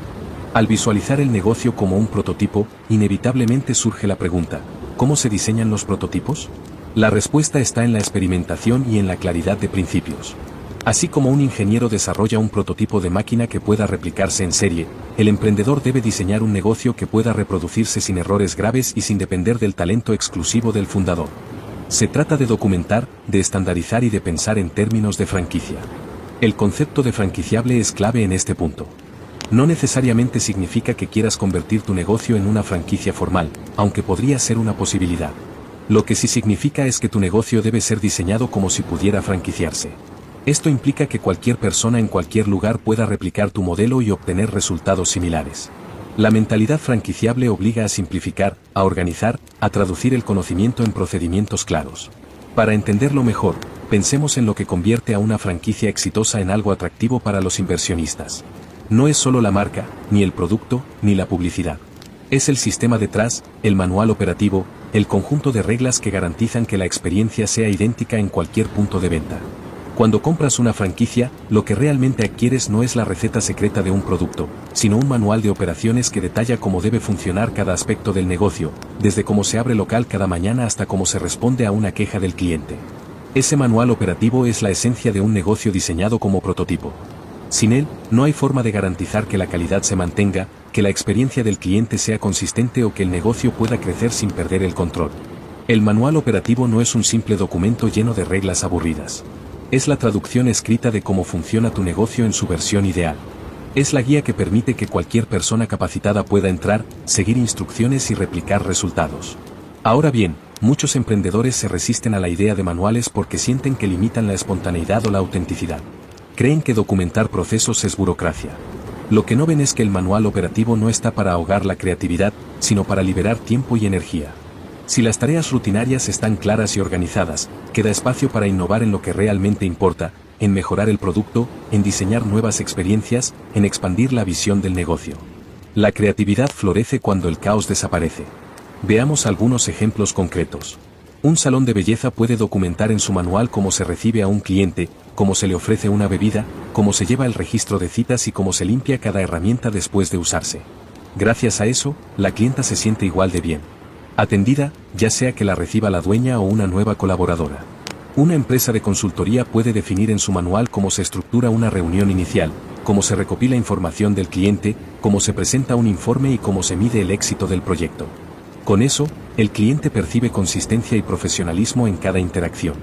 Al visualizar el negocio como un prototipo, inevitablemente surge la pregunta, ¿cómo se diseñan los prototipos? La respuesta está en la experimentación y en la claridad de principios. Así como un ingeniero desarrolla un prototipo de máquina que pueda replicarse en serie, el emprendedor debe diseñar un negocio que pueda reproducirse sin errores graves y sin depender del talento exclusivo del fundador. Se trata de documentar, de estandarizar y de pensar en términos de franquicia. El concepto de franquiciable es clave en este punto. No necesariamente significa que quieras convertir tu negocio en una franquicia formal, aunque podría ser una posibilidad. Lo que sí significa es que tu negocio debe ser diseñado como si pudiera franquiciarse. Esto implica que cualquier persona en cualquier lugar pueda replicar tu modelo y obtener resultados similares. La mentalidad franquiciable obliga a simplificar, a organizar, a traducir el conocimiento en procedimientos claros. Para entenderlo mejor, pensemos en lo que convierte a una franquicia exitosa en algo atractivo para los inversionistas. No es solo la marca, ni el producto, ni la publicidad. Es el sistema detrás, el manual operativo, el conjunto de reglas que garantizan que la experiencia sea idéntica en cualquier punto de venta. Cuando compras una franquicia, lo que realmente adquieres no es la receta secreta de un producto, sino un manual de operaciones que detalla cómo debe funcionar cada aspecto del negocio, desde cómo se abre local cada mañana hasta cómo se responde a una queja del cliente. Ese manual operativo es la esencia de un negocio diseñado como prototipo. Sin él, no hay forma de garantizar que la calidad se mantenga, que la experiencia del cliente sea consistente o que el negocio pueda crecer sin perder el control. El manual operativo no es un simple documento lleno de reglas aburridas. Es la traducción escrita de cómo funciona tu negocio en su versión ideal. Es la guía que permite que cualquier persona capacitada pueda entrar, seguir instrucciones y replicar resultados. Ahora bien, muchos emprendedores se resisten a la idea de manuales porque sienten que limitan la espontaneidad o la autenticidad. Creen que documentar procesos es burocracia. Lo que no ven es que el manual operativo no está para ahogar la creatividad, sino para liberar tiempo y energía. Si las tareas rutinarias están claras y organizadas, queda espacio para innovar en lo que realmente importa, en mejorar el producto, en diseñar nuevas experiencias, en expandir la visión del negocio. La creatividad florece cuando el caos desaparece. Veamos algunos ejemplos concretos. Un salón de belleza puede documentar en su manual cómo se recibe a un cliente, cómo se le ofrece una bebida, cómo se lleva el registro de citas y cómo se limpia cada herramienta después de usarse. Gracias a eso, la clienta se siente igual de bien atendida, ya sea que la reciba la dueña o una nueva colaboradora. Una empresa de consultoría puede definir en su manual cómo se estructura una reunión inicial, cómo se recopila información del cliente, cómo se presenta un informe y cómo se mide el éxito del proyecto. Con eso, el cliente percibe consistencia y profesionalismo en cada interacción.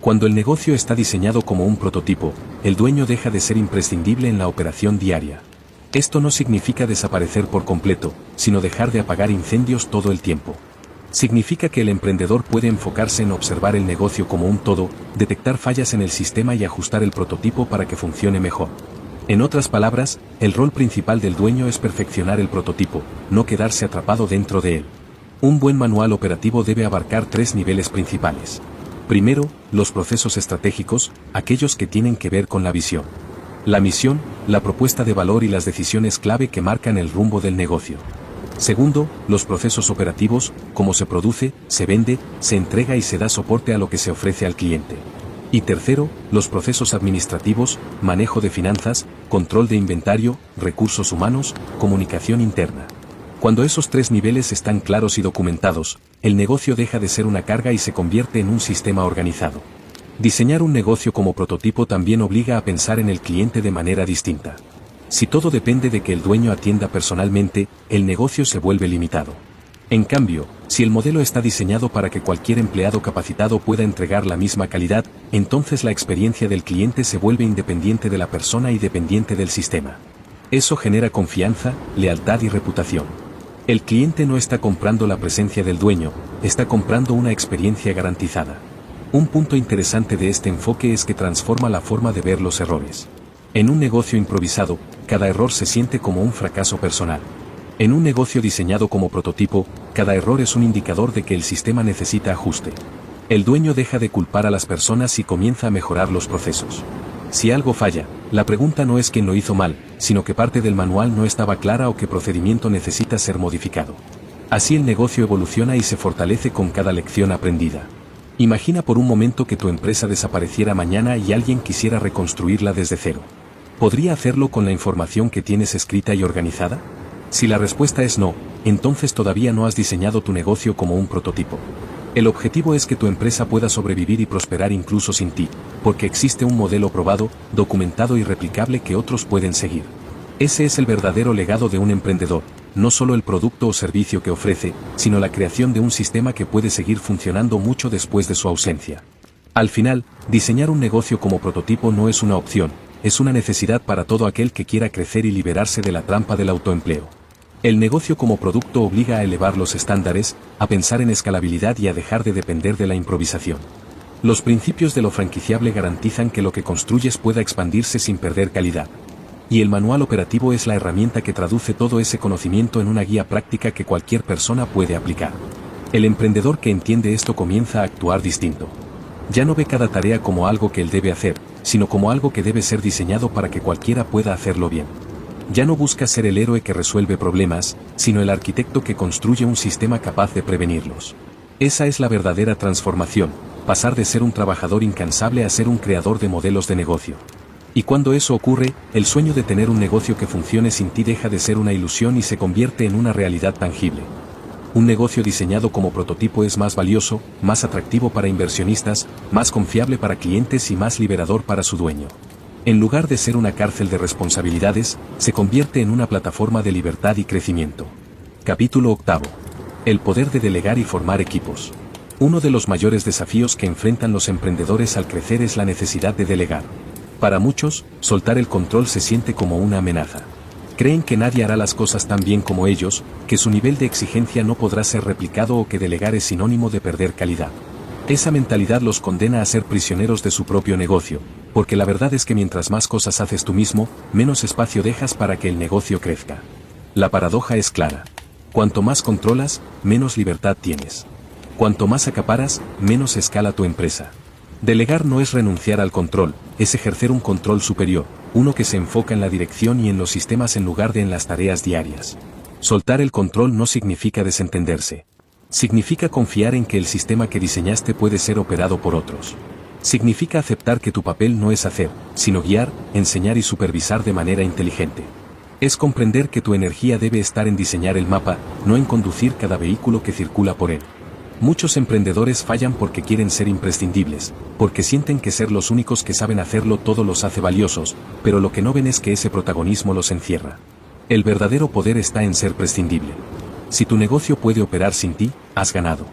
Cuando el negocio está diseñado como un prototipo, el dueño deja de ser imprescindible en la operación diaria. Esto no significa desaparecer por completo, sino dejar de apagar incendios todo el tiempo. Significa que el emprendedor puede enfocarse en observar el negocio como un todo, detectar fallas en el sistema y ajustar el prototipo para que funcione mejor. En otras palabras, el rol principal del dueño es perfeccionar el prototipo, no quedarse atrapado dentro de él. Un buen manual operativo debe abarcar 3 niveles principales. Primero, los procesos estratégicos, aquellos que tienen que ver con la visión. La misión, la propuesta de valor y las decisiones clave que marcan el rumbo del negocio. Segundo, los procesos operativos, cómo se produce, se vende, se entrega y se da soporte a lo que se ofrece al cliente. Y tercero, los procesos administrativos, manejo de finanzas, control de inventario, recursos humanos, comunicación interna. Cuando esos 3 niveles están claros y documentados, el negocio deja de ser una carga y se convierte en un sistema organizado. Diseñar un negocio como prototipo también obliga a pensar en el cliente de manera distinta. Si todo depende de que el dueño atienda personalmente, el negocio se vuelve limitado. En cambio, si el modelo está diseñado para que cualquier empleado capacitado pueda entregar la misma calidad, entonces la experiencia del cliente se vuelve independiente de la persona y dependiente del sistema. Eso genera confianza, lealtad y reputación. El cliente no está comprando la presencia del dueño, está comprando una experiencia garantizada. Un punto interesante de este enfoque es que transforma la forma de ver los errores. En un negocio improvisado, cada error se siente como un fracaso personal. En un negocio diseñado como prototipo, cada error es un indicador de que el sistema necesita ajuste. El dueño deja de culpar a las personas y comienza a mejorar los procesos. Si algo falla, la pregunta no es quién lo hizo mal, sino que parte del manual no estaba clara o qué procedimiento necesita ser modificado. Así el negocio evoluciona y se fortalece con cada lección aprendida. Imagina por un momento que tu empresa desapareciera mañana y alguien quisiera reconstruirla desde cero. ¿Podría hacerlo con la información que tienes escrita y organizada? Si la respuesta es no, entonces todavía no has diseñado tu negocio como un prototipo. El objetivo es que tu empresa pueda sobrevivir y prosperar incluso sin ti, porque existe un modelo probado, documentado y replicable que otros pueden seguir. Ese es el verdadero legado de un emprendedor, no solo el producto o servicio que ofrece, sino la creación de un sistema que puede seguir funcionando mucho después de su ausencia. Al final, diseñar un negocio como prototipo no es una opción, es una necesidad para todo aquel que quiera crecer y liberarse de la trampa del autoempleo. El negocio como producto obliga a elevar los estándares, a pensar en escalabilidad y a dejar de depender de la improvisación. Los principios de lo franquiciable garantizan que lo que construyes pueda expandirse sin perder calidad. Y el manual operativo es la herramienta que traduce todo ese conocimiento en una guía práctica que cualquier persona puede aplicar. El emprendedor que entiende esto comienza a actuar distinto. Ya no ve cada tarea como algo que él debe hacer, sino como algo que debe ser diseñado para que cualquiera pueda hacerlo bien. Ya no busca ser el héroe que resuelve problemas, sino el arquitecto que construye un sistema capaz de prevenirlos. Esa es la verdadera transformación, pasar de ser un trabajador incansable a ser un creador de modelos de negocio. Y cuando eso ocurre, el sueño de tener un negocio que funcione sin ti deja de ser una ilusión y se convierte en una realidad tangible. Un negocio diseñado como prototipo es más valioso, más atractivo para inversionistas, más confiable para clientes y más liberador para su dueño. En lugar de ser una cárcel de responsabilidades, se convierte en una plataforma de libertad y crecimiento. Capítulo 8. El poder de delegar y formar equipos. Uno de los mayores desafíos que enfrentan los emprendedores al crecer es la necesidad de delegar. Para muchos, soltar el control se siente como una amenaza. Creen que nadie hará las cosas tan bien como ellos, que su nivel de exigencia no podrá ser replicado o que delegar es sinónimo de perder calidad. Esa mentalidad los condena a ser prisioneros de su propio negocio, porque la verdad es que mientras más cosas haces tú mismo, menos espacio dejas para que el negocio crezca. La paradoja es clara. Cuanto más controlas, menos libertad tienes. Cuanto más acaparas, menos escala tu empresa. Delegar no es renunciar al control, es ejercer un control superior, uno que se enfoca en la dirección y en los sistemas en lugar de en las tareas diarias. Soltar el control no significa desentenderse. Significa confiar en que el sistema que diseñaste puede ser operado por otros. Significa aceptar que tu papel no es hacer, sino guiar, enseñar y supervisar de manera inteligente. Es comprender que tu energía debe estar en diseñar el mapa, no en conducir cada vehículo que circula por él. Muchos emprendedores fallan porque quieren ser imprescindibles, porque sienten que ser los únicos que saben hacerlo todo los hace valiosos, pero lo que no ven es que ese protagonismo los encierra. El verdadero poder está en ser prescindible. Si tu negocio puede operar sin ti, has ganado.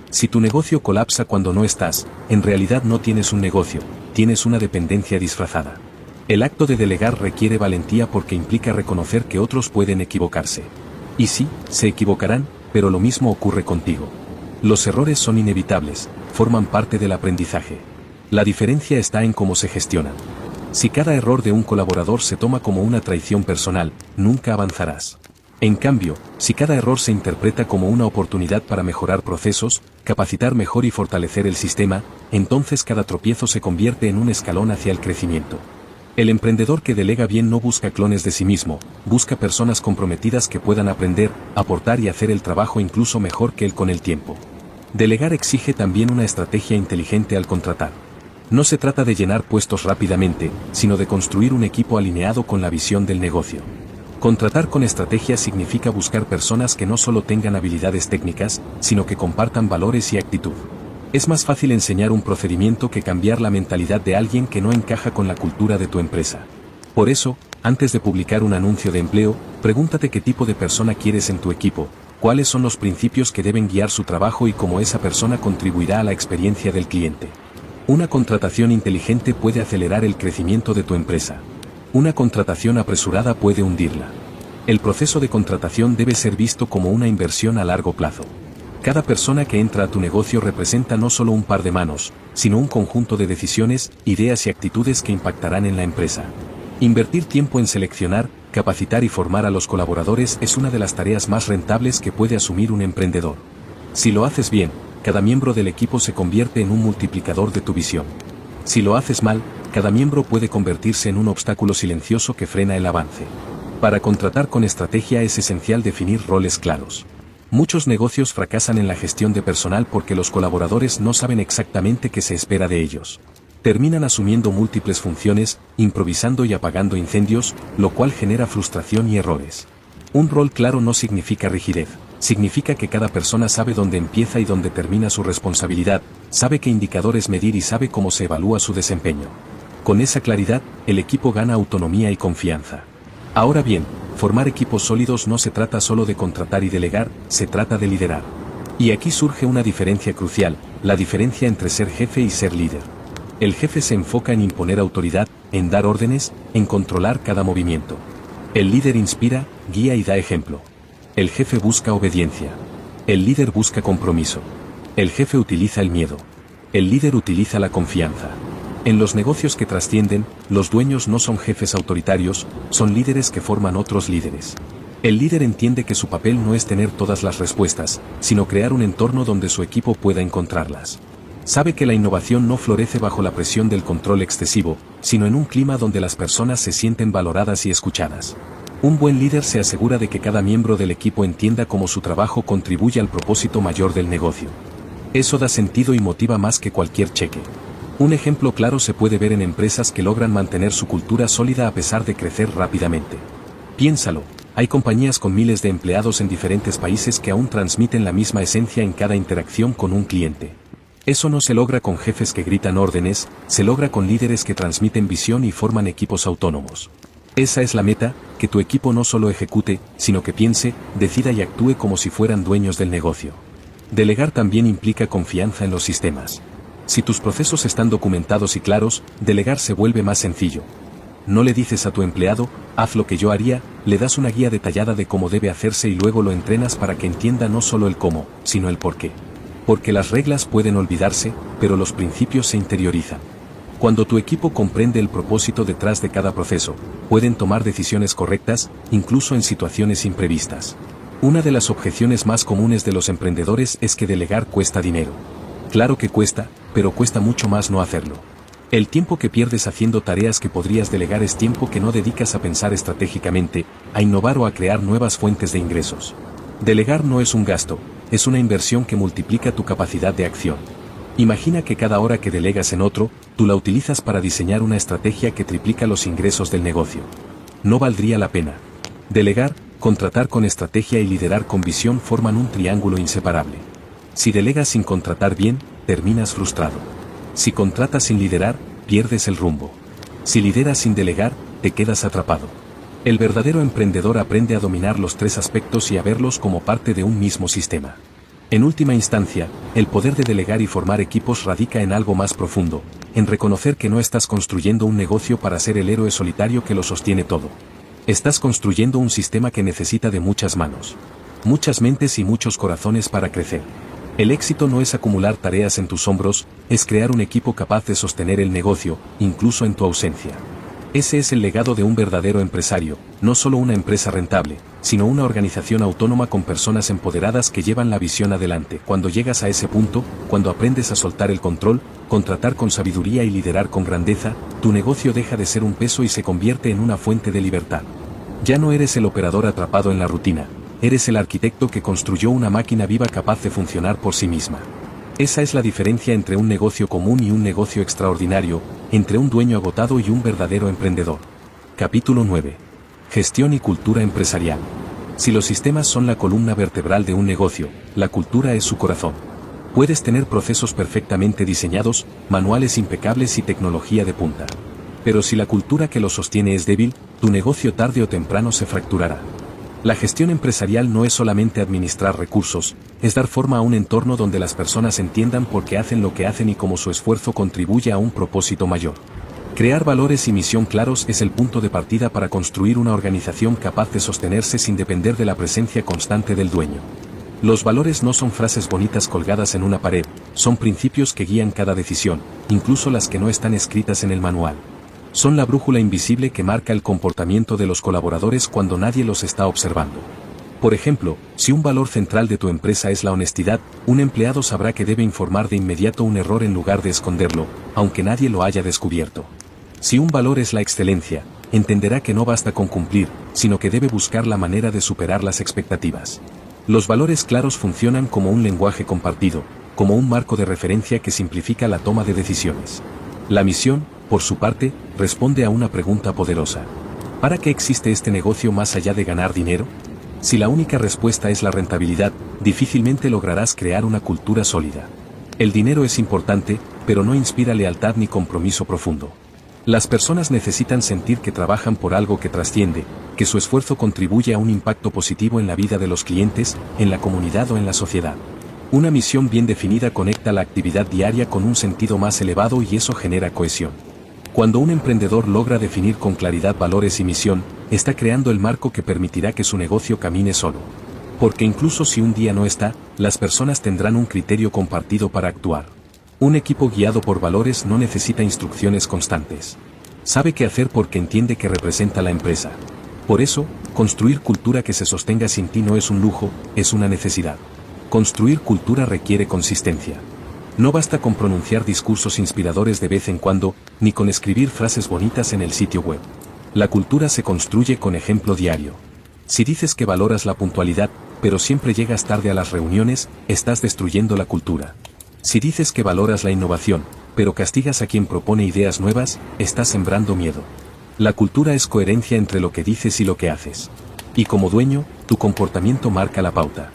Si tu negocio colapsa cuando no estás, en realidad no tienes un negocio, tienes una dependencia disfrazada. El acto de delegar requiere valentía porque implica reconocer que otros pueden equivocarse. Y sí, se equivocarán, pero lo mismo ocurre contigo. Los errores son inevitables, forman parte del aprendizaje. La diferencia está en cómo se gestionan. Si cada error de un colaborador se toma como una traición personal, nunca avanzarás. En cambio, si cada error se interpreta como una oportunidad para mejorar procesos, capacitar mejor y fortalecer el sistema, entonces cada tropiezo se convierte en un escalón hacia el crecimiento. El emprendedor que delega bien no busca clones de sí mismo, busca personas comprometidas que puedan aprender, aportar y hacer el trabajo incluso mejor que él con el tiempo. Delegar exige también una estrategia inteligente al contratar. No se trata de llenar puestos rápidamente, sino de construir un equipo alineado con la visión del negocio. Contratar con estrategia significa buscar personas que no solo tengan habilidades técnicas, sino que compartan valores y actitud. Es más fácil enseñar un procedimiento que cambiar la mentalidad de alguien que no encaja con la cultura de tu empresa. Por eso, antes de publicar un anuncio de empleo, pregúntate qué tipo de persona quieres en tu equipo, cuáles son los principios que deben guiar su trabajo y cómo esa persona contribuirá a la experiencia del cliente. Una contratación inteligente puede acelerar el crecimiento de tu empresa. Una contratación apresurada puede hundirla. El proceso de contratación debe ser visto como una inversión a largo plazo. Cada persona que entra a tu negocio representa no solo un par de manos, sino un conjunto de decisiones, ideas y actitudes que impactarán en la empresa. Invertir tiempo en seleccionar, capacitar y formar a los colaboradores es una de las tareas más rentables que puede asumir un emprendedor. Si lo haces bien, cada miembro del equipo se convierte en un multiplicador de tu visión. Si lo haces mal, cada miembro puede convertirse en un obstáculo silencioso que frena el avance. Para contratar con estrategia es esencial definir roles claros. Muchos negocios fracasan en la gestión de personal porque los colaboradores no saben exactamente qué se espera de ellos. Terminan asumiendo múltiples funciones, improvisando y apagando incendios, lo cual genera frustración y errores. Un rol claro no significa rigidez, significa que cada persona sabe dónde empieza y dónde termina su responsabilidad, sabe qué indicadores medir y sabe cómo se evalúa su desempeño. Con esa claridad, el equipo gana autonomía y confianza. Ahora bien, formar equipos sólidos no se trata solo de contratar y delegar, se trata de liderar. Y aquí surge una diferencia crucial, la diferencia entre ser jefe y ser líder. El jefe se enfoca en imponer autoridad, en dar órdenes, en controlar cada movimiento. El líder inspira, guía y da ejemplo. El jefe busca obediencia. El líder busca compromiso. El jefe utiliza el miedo. El líder utiliza la confianza. En los negocios que trascienden, los dueños no son jefes autoritarios, son líderes que forman otros líderes. El líder entiende que su papel no es tener todas las respuestas, sino crear un entorno donde su equipo pueda encontrarlas. Sabe que la innovación no florece bajo la presión del control excesivo, sino en un clima donde las personas se sienten valoradas y escuchadas. Un buen líder se asegura de que cada miembro del equipo entienda cómo su trabajo contribuye al propósito mayor del negocio. Eso da sentido y motiva más que cualquier cheque. Un ejemplo claro se puede ver en empresas que logran mantener su cultura sólida a pesar de crecer rápidamente. Piénsalo, hay compañías con miles de empleados en diferentes países que aún transmiten la misma esencia en cada interacción con un cliente. Eso no se logra con jefes que gritan órdenes, se logra con líderes que transmiten visión y forman equipos autónomos. Esa es la meta, que tu equipo no solo ejecute, sino que piense, decida y actúe como si fueran dueños del negocio. Delegar también implica confianza en los sistemas. Si tus procesos están documentados y claros, delegar se vuelve más sencillo. No le dices a tu empleado, haz lo que yo haría, le das una guía detallada de cómo debe hacerse y luego lo entrenas para que entienda no solo el cómo, sino el por qué. Porque las reglas pueden olvidarse, pero los principios se interiorizan. Cuando tu equipo comprende el propósito detrás de cada proceso, pueden tomar decisiones correctas, incluso en situaciones imprevistas. Una de las objeciones más comunes de los emprendedores es que delegar cuesta dinero. Claro que cuesta, pero cuesta mucho más no hacerlo. El tiempo que pierdes haciendo tareas que podrías delegar es tiempo que no dedicas a pensar estratégicamente, a innovar o a crear nuevas fuentes de ingresos. Delegar no es un gasto, es una inversión que multiplica tu capacidad de acción. Imagina que cada hora que delegas en otro, tú la utilizas para diseñar una estrategia que triplica los ingresos del negocio. No valdría la pena. Delegar, contratar con estrategia y liderar con visión forman un triángulo inseparable. Si delegas sin contratar bien, terminas frustrado. Si contratas sin liderar, pierdes el rumbo. Si lideras sin delegar, te quedas atrapado. El verdadero emprendedor aprende a dominar los tres aspectos y a verlos como parte de un mismo sistema. En última instancia, el poder de delegar y formar equipos radica en algo más profundo, en reconocer que no estás construyendo un negocio para ser el héroe solitario que lo sostiene todo. Estás construyendo un sistema que necesita de muchas manos, muchas mentes y muchos corazones para crecer. El éxito no es acumular tareas en tus hombros, es crear un equipo capaz de sostener el negocio, incluso en tu ausencia. Ese es el legado de un verdadero empresario, no solo una empresa rentable, sino una organización autónoma con personas empoderadas que llevan la visión adelante. Cuando llegas a ese punto, cuando aprendes a soltar el control, contratar con sabiduría y liderar con grandeza, tu negocio deja de ser un peso y se convierte en una fuente de libertad. Ya no eres el operador atrapado en la rutina, eres el arquitecto que construyó una máquina viva capaz de funcionar por sí misma. Esa es la diferencia entre un negocio común y un negocio extraordinario, entre un dueño agotado y un verdadero emprendedor. Capítulo 9. Gestión y cultura empresarial. Si los sistemas son la columna vertebral de un negocio, la cultura es su corazón. Puedes tener procesos perfectamente diseñados, manuales impecables y tecnología de punta. Pero si la cultura que lo sostiene es débil, tu negocio tarde o temprano se fracturará. La gestión empresarial no es solamente administrar recursos, es dar forma a un entorno donde las personas entiendan por qué hacen lo que hacen y cómo su esfuerzo contribuye a un propósito mayor. Crear valores y misión claros es el punto de partida para construir una organización capaz de sostenerse sin depender de la presencia constante del dueño. Los valores no son frases bonitas colgadas en una pared, son principios que guían cada decisión, incluso las que no están escritas en el manual. Son la brújula invisible que marca el comportamiento de los colaboradores cuando nadie los está observando. Por ejemplo, si un valor central de tu empresa es la honestidad, un empleado sabrá que debe informar de inmediato un error en lugar de esconderlo, aunque nadie lo haya descubierto. Si un valor es la excelencia, entenderá que no basta con cumplir, sino que debe buscar la manera de superar las expectativas. Los valores claros funcionan como un lenguaje compartido, como un marco de referencia que simplifica la toma de decisiones. La misión, por su parte, responde a una pregunta poderosa. ¿Para qué existe este negocio más allá de ganar dinero? Si la única respuesta es la rentabilidad, difícilmente lograrás crear una cultura sólida. El dinero es importante, pero no inspira lealtad ni compromiso profundo. Las personas necesitan sentir que trabajan por algo que trasciende, que su esfuerzo contribuye a un impacto positivo en la vida de los clientes, en la comunidad o en la sociedad. Una misión bien definida conecta la actividad diaria con un sentido más elevado y eso genera cohesión. Cuando un emprendedor logra definir con claridad valores y misión, está creando el marco que permitirá que su negocio camine solo. Porque incluso si un día no está, las personas tendrán un criterio compartido para actuar. Un equipo guiado por valores no necesita instrucciones constantes. Sabe qué hacer porque entiende que representa la empresa. Por eso, construir cultura que se sostenga sin ti no es un lujo, es una necesidad. Construir cultura requiere consistencia. No basta con pronunciar discursos inspiradores de vez en cuando, ni con escribir frases bonitas en el sitio web. La cultura se construye con ejemplo diario. Si dices que valoras la puntualidad, pero siempre llegas tarde a las reuniones, estás destruyendo la cultura. Si dices que valoras la innovación, pero castigas a quien propone ideas nuevas, estás sembrando miedo. La cultura es coherencia entre lo que dices y lo que haces. Y como dueño, tu comportamiento marca la pauta.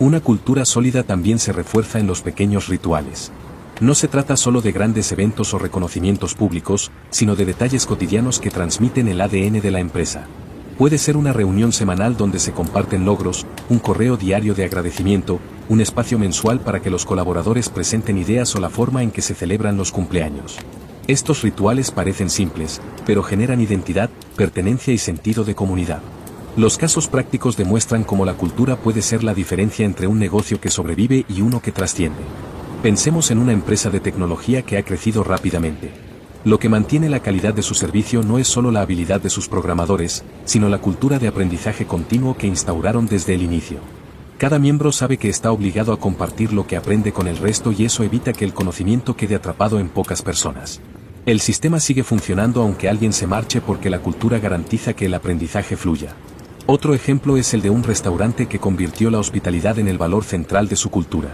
Una cultura sólida también se refuerza en los pequeños rituales. No se trata solo de grandes eventos o reconocimientos públicos, sino de detalles cotidianos que transmiten el ADN de la empresa. Puede ser una reunión semanal donde se comparten logros, un correo diario de agradecimiento, un espacio mensual para que los colaboradores presenten ideas o la forma en que se celebran los cumpleaños. Estos rituales parecen simples, pero generan identidad, pertenencia y sentido de comunidad. Los casos prácticos demuestran cómo la cultura puede ser la diferencia entre un negocio que sobrevive y uno que trasciende. Pensemos en una empresa de tecnología que ha crecido rápidamente. Lo que mantiene la calidad de su servicio no es solo la habilidad de sus programadores, sino la cultura de aprendizaje continuo que instauraron desde el inicio. Cada miembro sabe que está obligado a compartir lo que aprende con el resto y eso evita que el conocimiento quede atrapado en pocas personas. El sistema sigue funcionando aunque alguien se marche porque la cultura garantiza que el aprendizaje fluya. Otro ejemplo es el de un restaurante que convirtió la hospitalidad en el valor central de su cultura.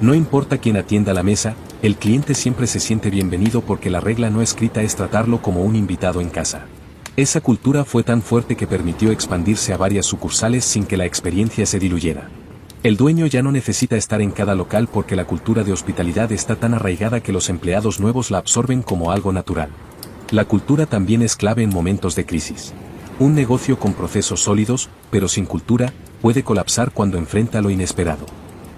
No importa quién atienda la mesa, el cliente siempre se siente bienvenido porque la regla no escrita es tratarlo como un invitado en casa. Esa cultura fue tan fuerte que permitió expandirse a varias sucursales sin que la experiencia se diluyera. El dueño ya no necesita estar en cada local porque la cultura de hospitalidad está tan arraigada que los empleados nuevos la absorben como algo natural. La cultura también es clave en momentos de crisis. Un negocio con procesos sólidos, pero sin cultura, puede colapsar cuando enfrenta lo inesperado.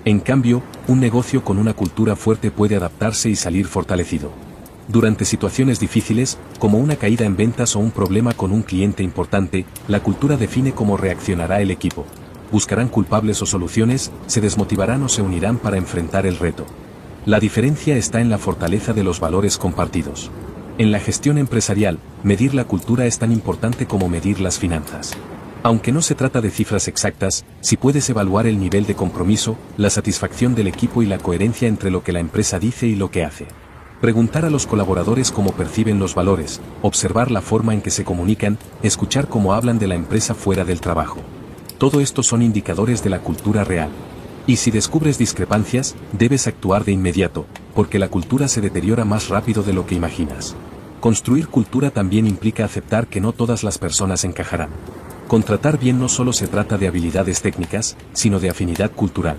En cambio, un negocio con una cultura fuerte puede adaptarse y salir fortalecido. Durante situaciones difíciles, como una caída en ventas o un problema con un cliente importante, la cultura define cómo reaccionará el equipo. Buscarán culpables o soluciones, se desmotivarán o se unirán para enfrentar el reto. La diferencia está en la fortaleza de los valores compartidos. En la gestión empresarial, medir la cultura es tan importante como medir las finanzas. Aunque no se trata de cifras exactas, si puedes evaluar el nivel de compromiso, la satisfacción del equipo y la coherencia entre lo que la empresa dice y lo que hace. Preguntar a los colaboradores cómo perciben los valores, observar la forma en que se comunican, escuchar cómo hablan de la empresa fuera del trabajo. Todo esto son indicadores de la cultura real. Y si descubres discrepancias, debes actuar de inmediato, porque la cultura se deteriora más rápido de lo que imaginas. Construir cultura también implica aceptar que no todas las personas encajarán. Contratar bien no solo se trata de habilidades técnicas, sino de afinidad cultural.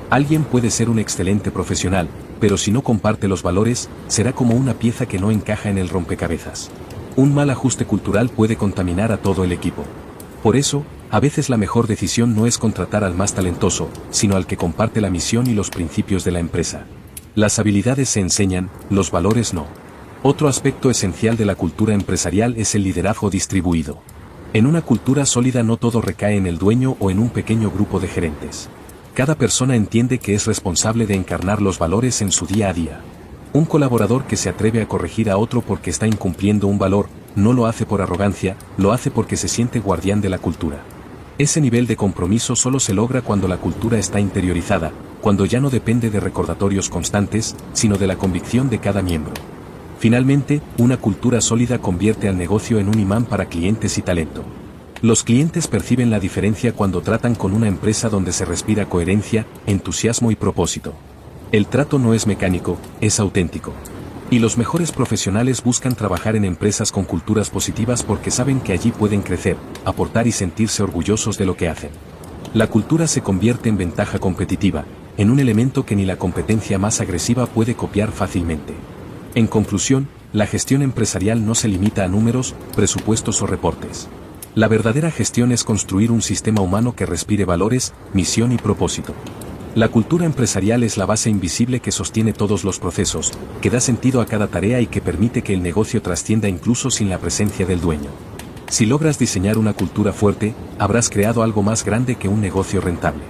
Alguien puede ser un excelente profesional, pero si no comparte los valores, será como una pieza que no encaja en el rompecabezas. Un mal ajuste cultural puede contaminar a todo el equipo. Por eso, a veces la mejor decisión no es contratar al más talentoso, sino al que comparte la misión y los principios de la empresa. Las habilidades se enseñan, los valores no. Otro aspecto esencial de la cultura empresarial es el liderazgo distribuido. En una cultura sólida no todo recae en el dueño o en un pequeño grupo de gerentes. Cada persona entiende que es responsable de encarnar los valores en su día a día. Un colaborador que se atreve a corregir a otro porque está incumpliendo un valor, no lo hace por arrogancia, lo hace porque se siente guardián de la cultura. Ese nivel de compromiso solo se logra cuando la cultura está interiorizada, cuando ya no depende de recordatorios constantes, sino de la convicción de cada miembro. Finalmente, una cultura sólida convierte al negocio en un imán para clientes y talento. Los clientes perciben la diferencia cuando tratan con una empresa donde se respira coherencia, entusiasmo y propósito. El trato no es mecánico, es auténtico. Y los mejores profesionales buscan trabajar en empresas con culturas positivas porque saben que allí pueden crecer, aportar y sentirse orgullosos de lo que hacen. La cultura se convierte en ventaja competitiva, en un elemento que ni la competencia más agresiva puede copiar fácilmente. En conclusión, la gestión empresarial no se limita a números, presupuestos o reportes. La verdadera gestión es construir un sistema humano que respire valores, misión y propósito. La cultura empresarial es la base invisible que sostiene todos los procesos, que da sentido a cada tarea y que permite que el negocio trascienda incluso sin la presencia del dueño. Si logras diseñar una cultura fuerte, habrás creado algo más grande que un negocio rentable.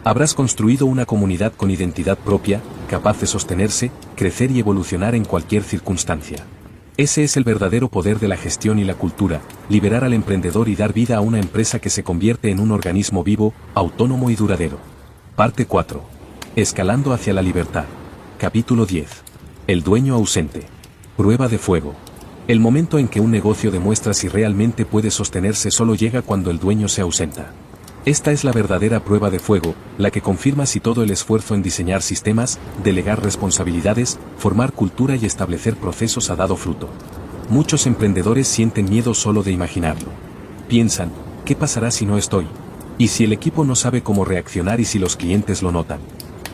Habrás construido una comunidad con identidad propia, capaz de sostenerse, crecer y evolucionar en cualquier circunstancia. Ese es el verdadero poder de la gestión y la cultura, liberar al emprendedor y dar vida a una empresa que se convierte en un organismo vivo, autónomo y duradero. Parte 4. Escalando hacia la libertad. Capítulo 10. El dueño ausente. Prueba de fuego. El momento en que un negocio demuestra si realmente puede sostenerse solo llega cuando el dueño se ausenta. Esta es la verdadera prueba de fuego, la que confirma si todo el esfuerzo en diseñar sistemas, delegar responsabilidades, formar cultura y establecer procesos ha dado fruto. Muchos emprendedores sienten miedo solo de imaginarlo. Piensan, ¿qué pasará si no estoy? ¿Y si el equipo no sabe cómo reaccionar y si los clientes lo notan?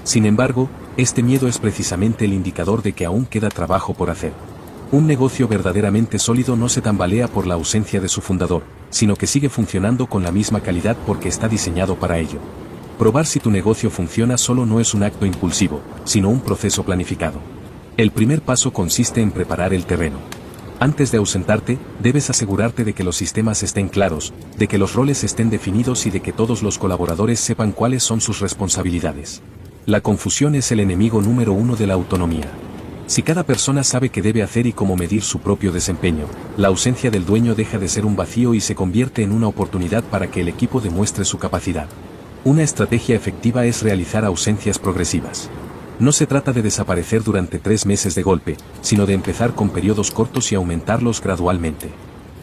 Sin embargo, este miedo es precisamente el indicador de que aún queda trabajo por hacer. Un negocio verdaderamente sólido no se tambalea por la ausencia de su fundador, sino que sigue funcionando con la misma calidad porque está diseñado para ello. Probar si tu negocio funciona solo no es un acto impulsivo, sino un proceso planificado. El primer paso consiste en preparar el terreno. Antes de ausentarte, debes asegurarte de que los sistemas estén claros, de que los roles estén definidos y de que todos los colaboradores sepan cuáles son sus responsabilidades. La confusión es el enemigo número uno de la autonomía. Si cada persona sabe qué debe hacer y cómo medir su propio desempeño, la ausencia del dueño deja de ser un vacío y se convierte en una oportunidad para que el equipo demuestre su capacidad. Una estrategia efectiva es realizar ausencias progresivas. No se trata de desaparecer durante 3 meses de golpe, sino de empezar con periodos cortos y aumentarlos gradualmente.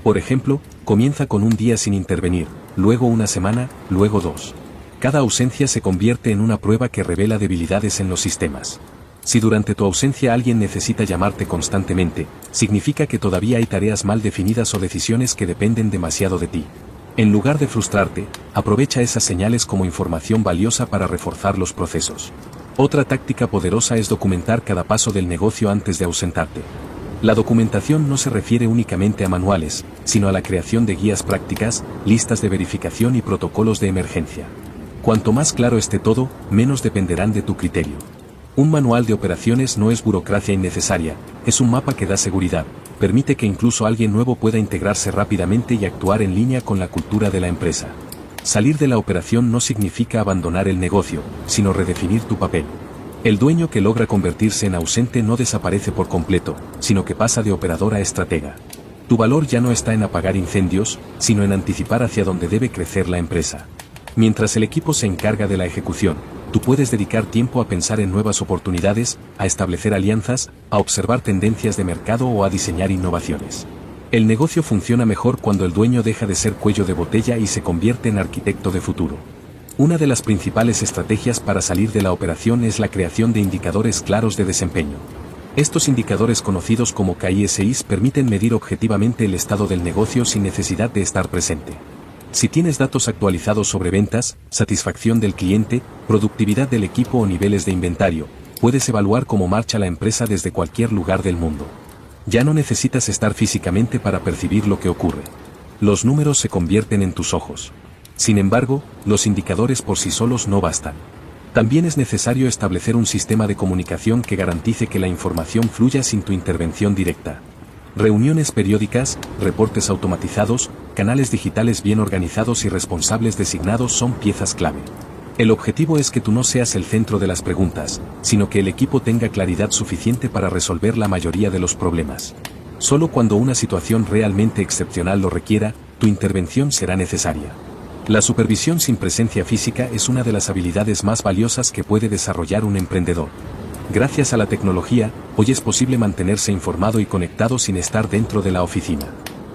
Por ejemplo, comienza con un día sin intervenir, luego una semana, luego 2. Cada ausencia se convierte en una prueba que revela debilidades en los sistemas. Si durante tu ausencia alguien necesita llamarte constantemente, significa que todavía hay tareas mal definidas o decisiones que dependen demasiado de ti. En lugar de frustrarte, aprovecha esas señales como información valiosa para reforzar los procesos. Otra táctica poderosa es documentar cada paso del negocio antes de ausentarte. La documentación no se refiere únicamente a manuales, sino a la creación de guías prácticas, listas de verificación y protocolos de emergencia. Cuanto más claro esté todo, menos dependerán de tu criterio. Un manual de operaciones no es burocracia innecesaria, es un mapa que da seguridad, permite que incluso alguien nuevo pueda integrarse rápidamente y actuar en línea con la cultura de la empresa. Salir de la operación no significa abandonar el negocio, sino redefinir tu papel. El dueño que logra convertirse en ausente no desaparece por completo, sino que pasa de operador a estratega. Tu valor ya no está en apagar incendios, sino en anticipar hacia dónde debe crecer la empresa. Mientras el equipo se encarga de la ejecución, tú puedes dedicar tiempo a pensar en nuevas oportunidades, a establecer alianzas, a observar tendencias de mercado o a diseñar innovaciones. El negocio funciona mejor cuando el dueño deja de ser cuello de botella y se convierte en arquitecto de futuro. Una de las principales estrategias para salir de la operación es la creación de indicadores claros de desempeño. Estos indicadores conocidos como KPIs permiten medir objetivamente el estado del negocio sin necesidad de estar presente. Si tienes datos actualizados sobre ventas, satisfacción del cliente, productividad del equipo o niveles de inventario, puedes evaluar cómo marcha la empresa desde cualquier lugar del mundo. Ya no necesitas estar físicamente para percibir lo que ocurre. Los números se convierten en tus ojos. Sin embargo, los indicadores por sí solos no bastan. También es necesario establecer un sistema de comunicación que garantice que la información fluya sin tu intervención directa. Reuniones periódicas, reportes automatizados, canales digitales bien organizados y responsables designados son piezas clave. El objetivo es que tú no seas el centro de las preguntas, sino que el equipo tenga claridad suficiente para resolver la mayoría de los problemas. Solo cuando una situación realmente excepcional lo requiera, tu intervención será necesaria. La supervisión sin presencia física es una de las habilidades más valiosas que puede desarrollar un emprendedor. Gracias a la tecnología, hoy es posible mantenerse informado y conectado sin estar dentro de la oficina.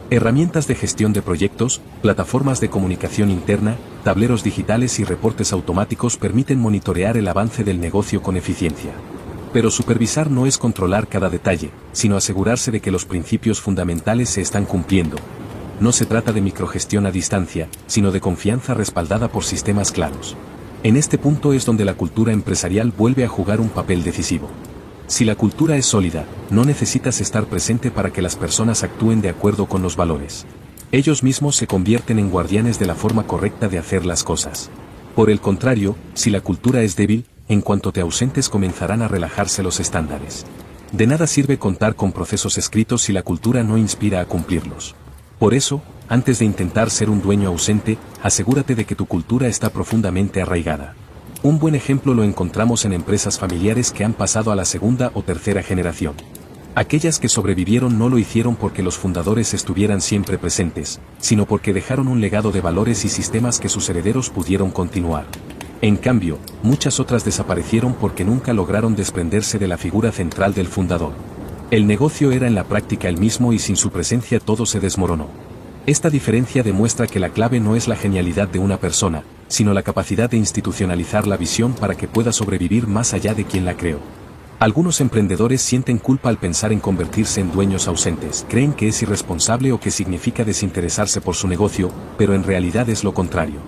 Herramientas de gestión de proyectos, plataformas de comunicación interna, tableros digitales y reportes automáticos permiten monitorear el avance del negocio con eficiencia. Pero supervisar no es controlar cada detalle, sino asegurarse de que los principios fundamentales se están cumpliendo. No se trata de microgestión a distancia, sino de confianza respaldada por sistemas claros. En este punto es donde la cultura empresarial vuelve a jugar un papel decisivo. Si la cultura es sólida, no necesitas estar presente para que las personas actúen de acuerdo con los valores. Ellos mismos se convierten en guardianes de la forma correcta de hacer las cosas. Por el contrario, si la cultura es débil, en cuanto te ausentes comenzarán a relajarse los estándares. De nada sirve contar con procesos escritos si la cultura no inspira a cumplirlos. Por eso, antes de intentar ser un dueño ausente, asegúrate de que tu cultura está profundamente arraigada. Un buen ejemplo lo encontramos en empresas familiares que han pasado a la segunda o tercera generación. Aquellas que sobrevivieron no lo hicieron porque los fundadores estuvieran siempre presentes, sino porque dejaron un legado de valores y sistemas que sus herederos pudieron continuar. En cambio, muchas otras desaparecieron porque nunca lograron desprenderse de la figura central del fundador. El negocio era en la práctica el mismo y sin su presencia todo se desmoronó. Esta diferencia demuestra que la clave no es la genialidad de una persona, sino la capacidad de institucionalizar la visión para que pueda sobrevivir más allá de quien la creó. Algunos emprendedores sienten culpa al pensar en convertirse en dueños ausentes, creen que es irresponsable o que significa desinteresarse por su negocio, pero en realidad es lo contrario.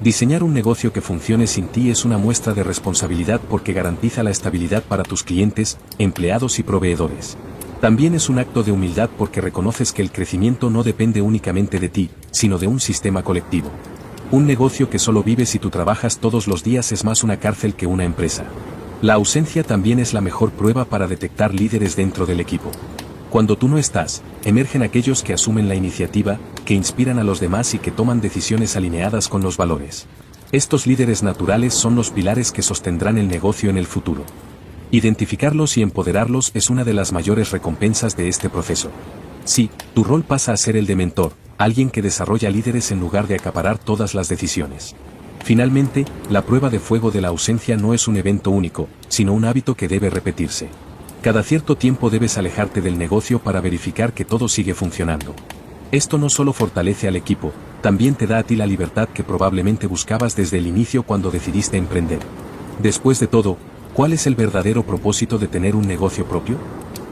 Diseñar un negocio que funcione sin ti es una muestra de responsabilidad porque garantiza la estabilidad para tus clientes, empleados y proveedores. También es un acto de humildad porque reconoces que el crecimiento no depende únicamente de ti, sino de un sistema colectivo. Un negocio que solo vive si tú trabajas todos los días es más una cárcel que una empresa. La ausencia también es la mejor prueba para detectar líderes dentro del equipo. Cuando tú no estás, emergen aquellos que asumen la iniciativa, que inspiran a los demás y que toman decisiones alineadas con los valores. Estos líderes naturales son los pilares que sostendrán el negocio en el futuro. Identificarlos y empoderarlos es una de las mayores recompensas de este proceso. Sí, tu rol pasa a ser el de mentor, alguien que desarrolla líderes en lugar de acaparar todas las decisiones. Finalmente, la prueba de fuego de la ausencia no es un evento único, sino un hábito que debe repetirse. Cada cierto tiempo debes alejarte del negocio para verificar que todo sigue funcionando. Esto no solo fortalece al equipo, también te da a ti la libertad que probablemente buscabas desde el inicio cuando decidiste emprender. Después de todo, ¿cuál es el verdadero propósito de tener un negocio propio?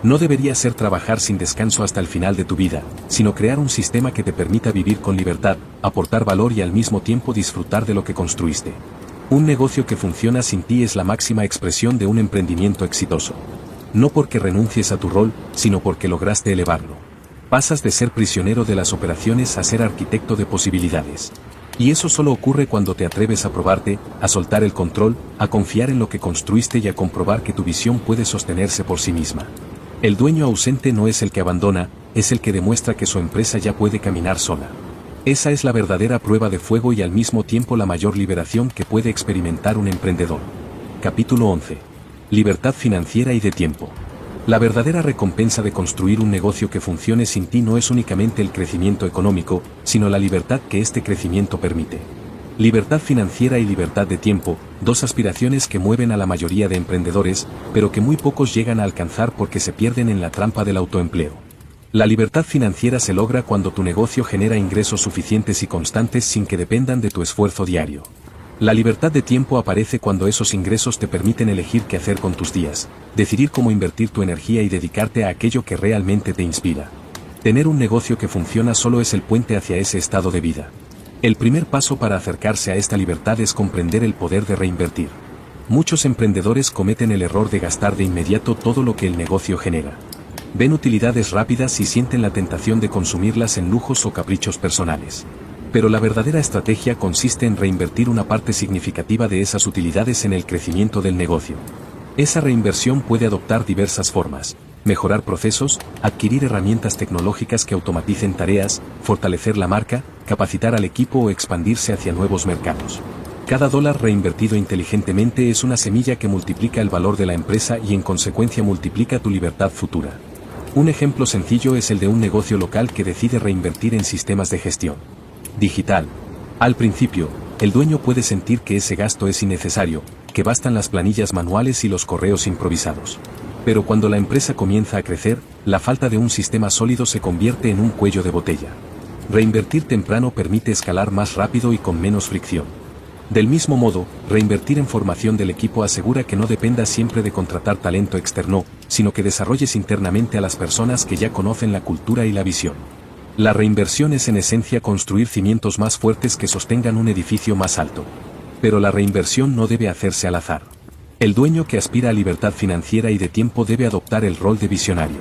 No debería ser trabajar sin descanso hasta el final de tu vida, sino crear un sistema que te permita vivir con libertad, aportar valor y al mismo tiempo disfrutar de lo que construiste. Un negocio que funciona sin ti es la máxima expresión de un emprendimiento exitoso. No porque renuncies a tu rol, sino porque lograste elevarlo. Pasas de ser prisionero de las operaciones a ser arquitecto de posibilidades. Y eso solo ocurre cuando te atreves a probarte, a soltar el control, a confiar en lo que construiste y a comprobar que tu visión puede sostenerse por sí misma. El dueño ausente no es el que abandona, es el que demuestra que su empresa ya puede caminar sola. Esa es la verdadera prueba de fuego y al mismo tiempo la mayor liberación que puede experimentar un emprendedor. Capítulo 11. Libertad financiera y de tiempo. La verdadera recompensa de construir un negocio que funcione sin ti no es únicamente el crecimiento económico, sino la libertad que este crecimiento permite. Libertad financiera y libertad de tiempo, dos aspiraciones que mueven a la mayoría de emprendedores, pero que muy pocos llegan a alcanzar porque se pierden en la trampa del autoempleo. La libertad financiera se logra cuando tu negocio genera ingresos suficientes y constantes sin que dependan de tu esfuerzo diario. La libertad de tiempo aparece cuando esos ingresos te permiten elegir qué hacer con tus días, decidir cómo invertir tu energía y dedicarte a aquello que realmente te inspira. Tener un negocio que funciona solo es el puente hacia ese estado de vida. El primer paso para acercarse a esta libertad es comprender el poder de reinvertir. Muchos emprendedores cometen el error de gastar de inmediato todo lo que el negocio genera. Ven utilidades rápidas y sienten la tentación de consumirlas en lujos o caprichos personales. Pero la verdadera estrategia consiste en reinvertir una parte significativa de esas utilidades en el crecimiento del negocio. Esa reinversión puede adoptar diversas formas: mejorar procesos, adquirir herramientas tecnológicas que automaticen tareas, fortalecer la marca, capacitar al equipo o expandirse hacia nuevos mercados. Cada dólar reinvertido inteligentemente es una semilla que multiplica el valor de la empresa y en consecuencia multiplica tu libertad futura. Un ejemplo sencillo es el de un negocio local que decide reinvertir en sistemas de gestión digital. Al principio, el dueño puede sentir que ese gasto es innecesario, que bastan las planillas manuales y los correos improvisados. Pero cuando la empresa comienza a crecer, la falta de un sistema sólido se convierte en un cuello de botella. Reinvertir temprano permite escalar más rápido y con menos fricción. Del mismo modo, reinvertir en formación del equipo asegura que no dependa siempre de contratar talento externo, sino que desarrolles internamente a las personas que ya conocen la cultura y la visión. La reinversión es en esencia construir cimientos más fuertes que sostengan un edificio más alto. Pero la reinversión no debe hacerse al azar. El dueño que aspira a libertad financiera y de tiempo debe adoptar el rol de visionario.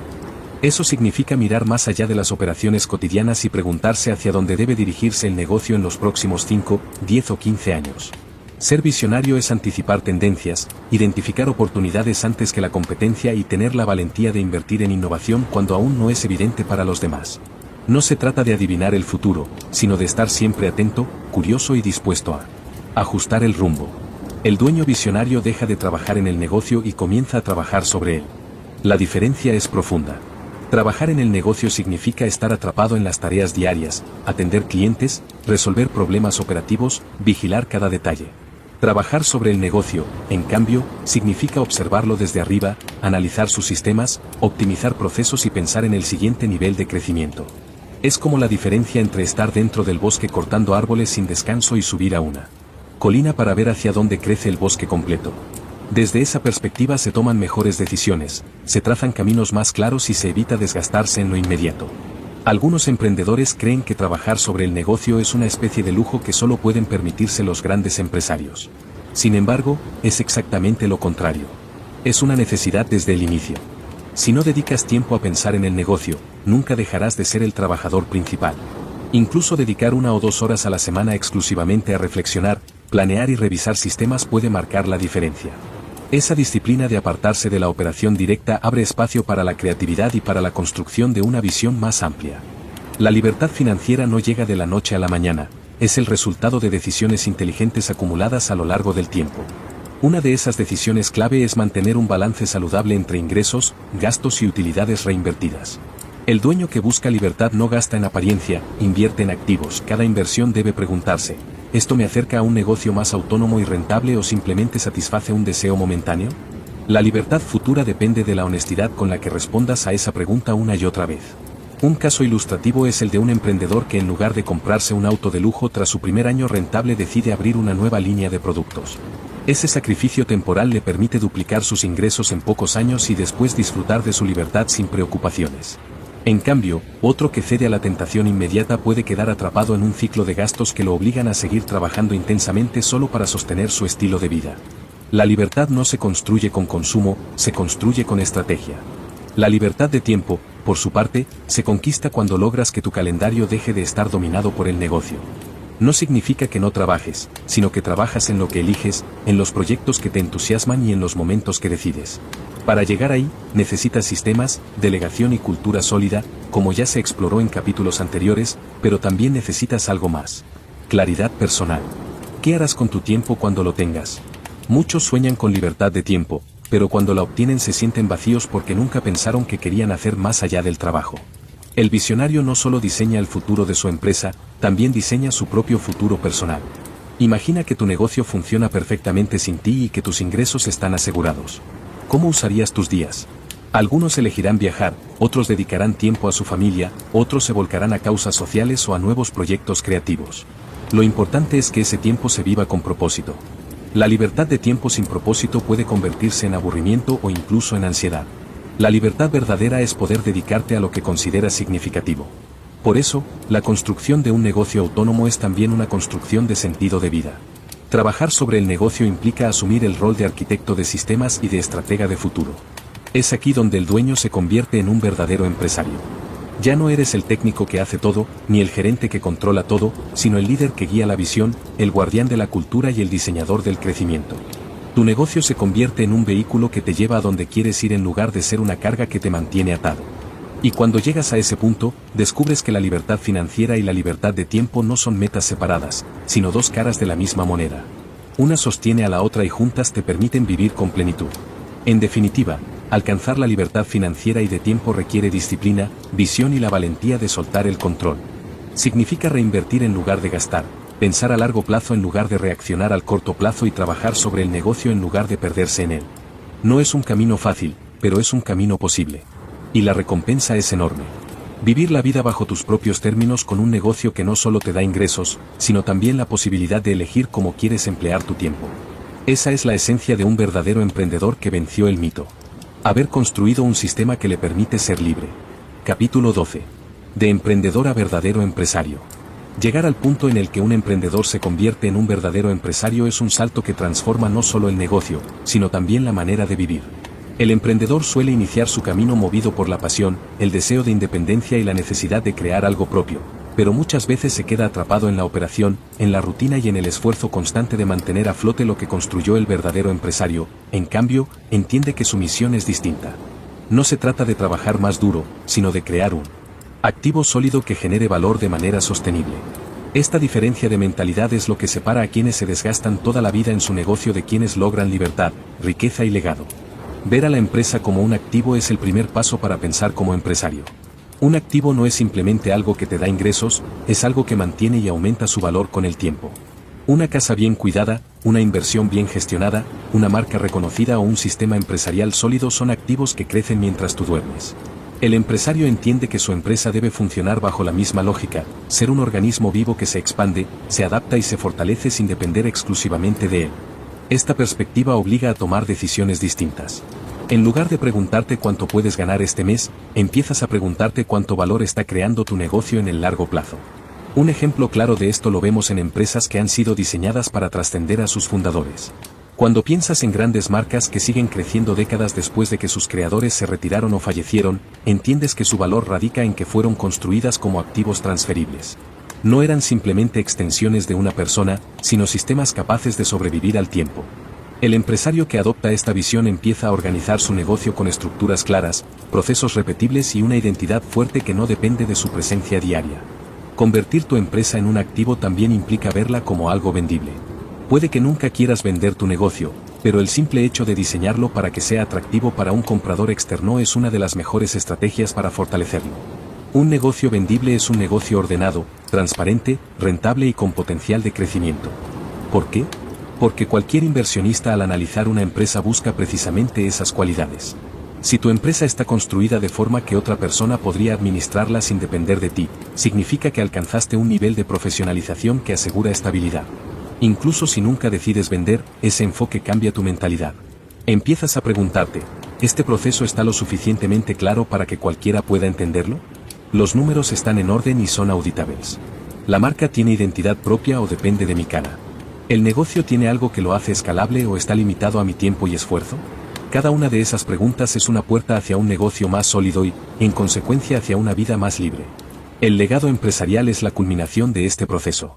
Eso significa mirar más allá de las operaciones cotidianas y preguntarse hacia dónde debe dirigirse el negocio en los próximos 5, 10 o 15 años. Ser visionario es anticipar tendencias, identificar oportunidades antes que la competencia y tener la valentía de invertir en innovación cuando aún no es evidente para los demás. No se trata de adivinar el futuro, sino de estar siempre atento, curioso y dispuesto a ajustar el rumbo. El dueño visionario deja de trabajar en el negocio y comienza a trabajar sobre él. La diferencia es profunda. Trabajar en el negocio significa estar atrapado en las tareas diarias, atender clientes, resolver problemas operativos, vigilar cada detalle. Trabajar sobre el negocio, en cambio, significa observarlo desde arriba, analizar sus sistemas, optimizar procesos y pensar en el siguiente nivel de crecimiento. Es como la diferencia entre estar dentro del bosque cortando árboles sin descanso y subir a una colina para ver hacia dónde crece el bosque completo. Desde esa perspectiva se toman mejores decisiones, se trazan caminos más claros y se evita desgastarse en lo inmediato. Algunos emprendedores creen que trabajar sobre el negocio es una especie de lujo que solo pueden permitirse los grandes empresarios. Sin embargo, es exactamente lo contrario. Es una necesidad desde el inicio. Si no dedicas tiempo a pensar en el negocio, nunca dejarás de ser el trabajador principal. Incluso dedicar 1 o 2 horas a la semana exclusivamente a reflexionar, planear y revisar sistemas puede marcar la diferencia. Esa disciplina de apartarse de la operación directa abre espacio para la creatividad y para la construcción de una visión más amplia. La libertad financiera no llega de la noche a la mañana, es el resultado de decisiones inteligentes acumuladas a lo largo del tiempo. Una de esas decisiones clave es mantener un balance saludable entre ingresos, gastos y utilidades reinvertidas. El dueño que busca libertad no gasta en apariencia, invierte en activos. Cada inversión debe preguntarse: ¿esto me acerca a un negocio más autónomo y rentable o simplemente satisface un deseo momentáneo? La libertad futura depende de la honestidad con la que respondas a esa pregunta una y otra vez. Un caso ilustrativo es el de un emprendedor que en lugar de comprarse un auto de lujo tras su primer año rentable decide abrir una nueva línea de productos. Ese sacrificio temporal le permite duplicar sus ingresos en pocos años y después disfrutar de su libertad sin preocupaciones. En cambio, otro que cede a la tentación inmediata puede quedar atrapado en un ciclo de gastos que lo obligan a seguir trabajando intensamente solo para sostener su estilo de vida. La libertad no se construye con consumo, se construye con estrategia. La libertad de tiempo, por su parte, se conquista cuando logras que tu calendario deje de estar dominado por el negocio. No significa que no trabajes, sino que trabajas en lo que eliges, en los proyectos que te entusiasman y en los momentos que decides. Para llegar ahí, necesitas sistemas, delegación y cultura sólida, como ya se exploró en capítulos anteriores, pero también necesitas algo más: claridad personal. ¿Qué harás con tu tiempo cuando lo tengas? Muchos sueñan con libertad de tiempo, pero cuando la obtienen se sienten vacíos porque nunca pensaron que querían hacer más allá del trabajo. El visionario no solo diseña el futuro de su empresa, también diseña su propio futuro personal. Imagina que tu negocio funciona perfectamente sin ti y que tus ingresos están asegurados. ¿Cómo usarías tus días? Algunos elegirán viajar, otros dedicarán tiempo a su familia, otros se volcarán a causas sociales o a nuevos proyectos creativos. Lo importante es que ese tiempo se viva con propósito. La libertad de tiempo sin propósito puede convertirse en aburrimiento o incluso en ansiedad. La libertad verdadera es poder dedicarte a lo que consideras significativo. Por eso, la construcción de un negocio autónomo es también una construcción de sentido de vida. Trabajar sobre el negocio implica asumir el rol de arquitecto de sistemas y de estratega de futuro. Es aquí donde el dueño se convierte en un verdadero empresario. Ya no eres el técnico que hace todo, ni el gerente que controla todo, sino el líder que guía la visión, el guardián de la cultura y el diseñador del crecimiento. Tu negocio se convierte en un vehículo que te lleva a donde quieres ir en lugar de ser una carga que te mantiene atado. Y cuando llegas a ese punto, descubres que la libertad financiera y la libertad de tiempo no son metas separadas, sino dos caras de la misma moneda. Una sostiene a la otra y juntas te permiten vivir con plenitud. En definitiva, Alcanzar la libertad financiera y de tiempo requiere disciplina, visión y la valentía de soltar el control. Significa reinvertir en lugar de gastar, pensar a largo plazo en lugar de reaccionar al corto plazo y trabajar sobre el negocio en lugar de perderse en él. No es un camino fácil, pero es un camino posible. Y la recompensa es enorme. Vivir la vida bajo tus propios términos con un negocio que no solo te da ingresos, sino también la posibilidad de elegir cómo quieres emplear tu tiempo. Esa es la esencia de un verdadero emprendedor que venció el mito. Haber construido un sistema que le permite ser libre. Capítulo 12. De emprendedor a verdadero empresario. Llegar al punto en el que un emprendedor se convierte en un verdadero empresario es un salto que transforma no solo el negocio, sino también la manera de vivir. El emprendedor suele iniciar su camino movido por la pasión, el deseo de independencia y la necesidad de crear algo propio, pero muchas veces se queda atrapado en la operación, en la rutina y en el esfuerzo constante de mantener a flote lo que construyó el verdadero empresario. En cambio, entiende que su misión es distinta. No se trata de trabajar más duro, sino de crear un activo sólido que genere valor de manera sostenible. Esta diferencia de mentalidad es lo que separa a quienes se desgastan toda la vida en su negocio de quienes logran libertad, riqueza y legado. Ver a la empresa como un activo es el primer paso para pensar como empresario. Un activo no es simplemente algo que te da ingresos, es algo que mantiene y aumenta su valor con el tiempo. Una casa bien cuidada, una inversión bien gestionada, una marca reconocida o un sistema empresarial sólido son activos que crecen mientras tú duermes. El empresario entiende que su empresa debe funcionar bajo la misma lógica, ser un organismo vivo que se expande, se adapta y se fortalece sin depender exclusivamente de él. Esta perspectiva obliga a tomar decisiones distintas. En lugar de preguntarte cuánto puedes ganar este mes, empiezas a preguntarte cuánto valor está creando tu negocio en el largo plazo. Un ejemplo claro de esto lo vemos en empresas que han sido diseñadas para trascender a sus fundadores. Cuando piensas en grandes marcas que siguen creciendo décadas después de que sus creadores se retiraron o fallecieron, entiendes que su valor radica en que fueron construidas como activos transferibles. No eran simplemente extensiones de una persona, sino sistemas capaces de sobrevivir al tiempo. El empresario que adopta esta visión empieza a organizar su negocio con estructuras claras, procesos repetibles y una identidad fuerte que no depende de su presencia diaria. Convertir tu empresa en un activo también implica verla como algo vendible. Puede que nunca quieras vender tu negocio, pero el simple hecho de diseñarlo para que sea atractivo para un comprador externo es una de las mejores estrategias para fortalecerlo. Un negocio vendible es un negocio ordenado, transparente, rentable y con potencial de crecimiento. ¿Por qué? Porque cualquier inversionista al analizar una empresa busca precisamente esas cualidades. Si tu empresa está construida de forma que otra persona podría administrarla sin depender de ti, significa que alcanzaste un nivel de profesionalización que asegura estabilidad. Incluso si nunca decides vender, ese enfoque cambia tu mentalidad. Empiezas a preguntarte, ¿este proceso está lo suficientemente claro para que cualquiera pueda entenderlo? Los números están en orden y son auditables. ¿La marca tiene identidad propia o depende de mi cara? ¿El negocio tiene algo que lo hace escalable o está limitado a mi tiempo y esfuerzo? Cada una de esas preguntas es una puerta hacia un negocio más sólido y, en consecuencia, hacia una vida más libre. El legado empresarial es la culminación de este proceso.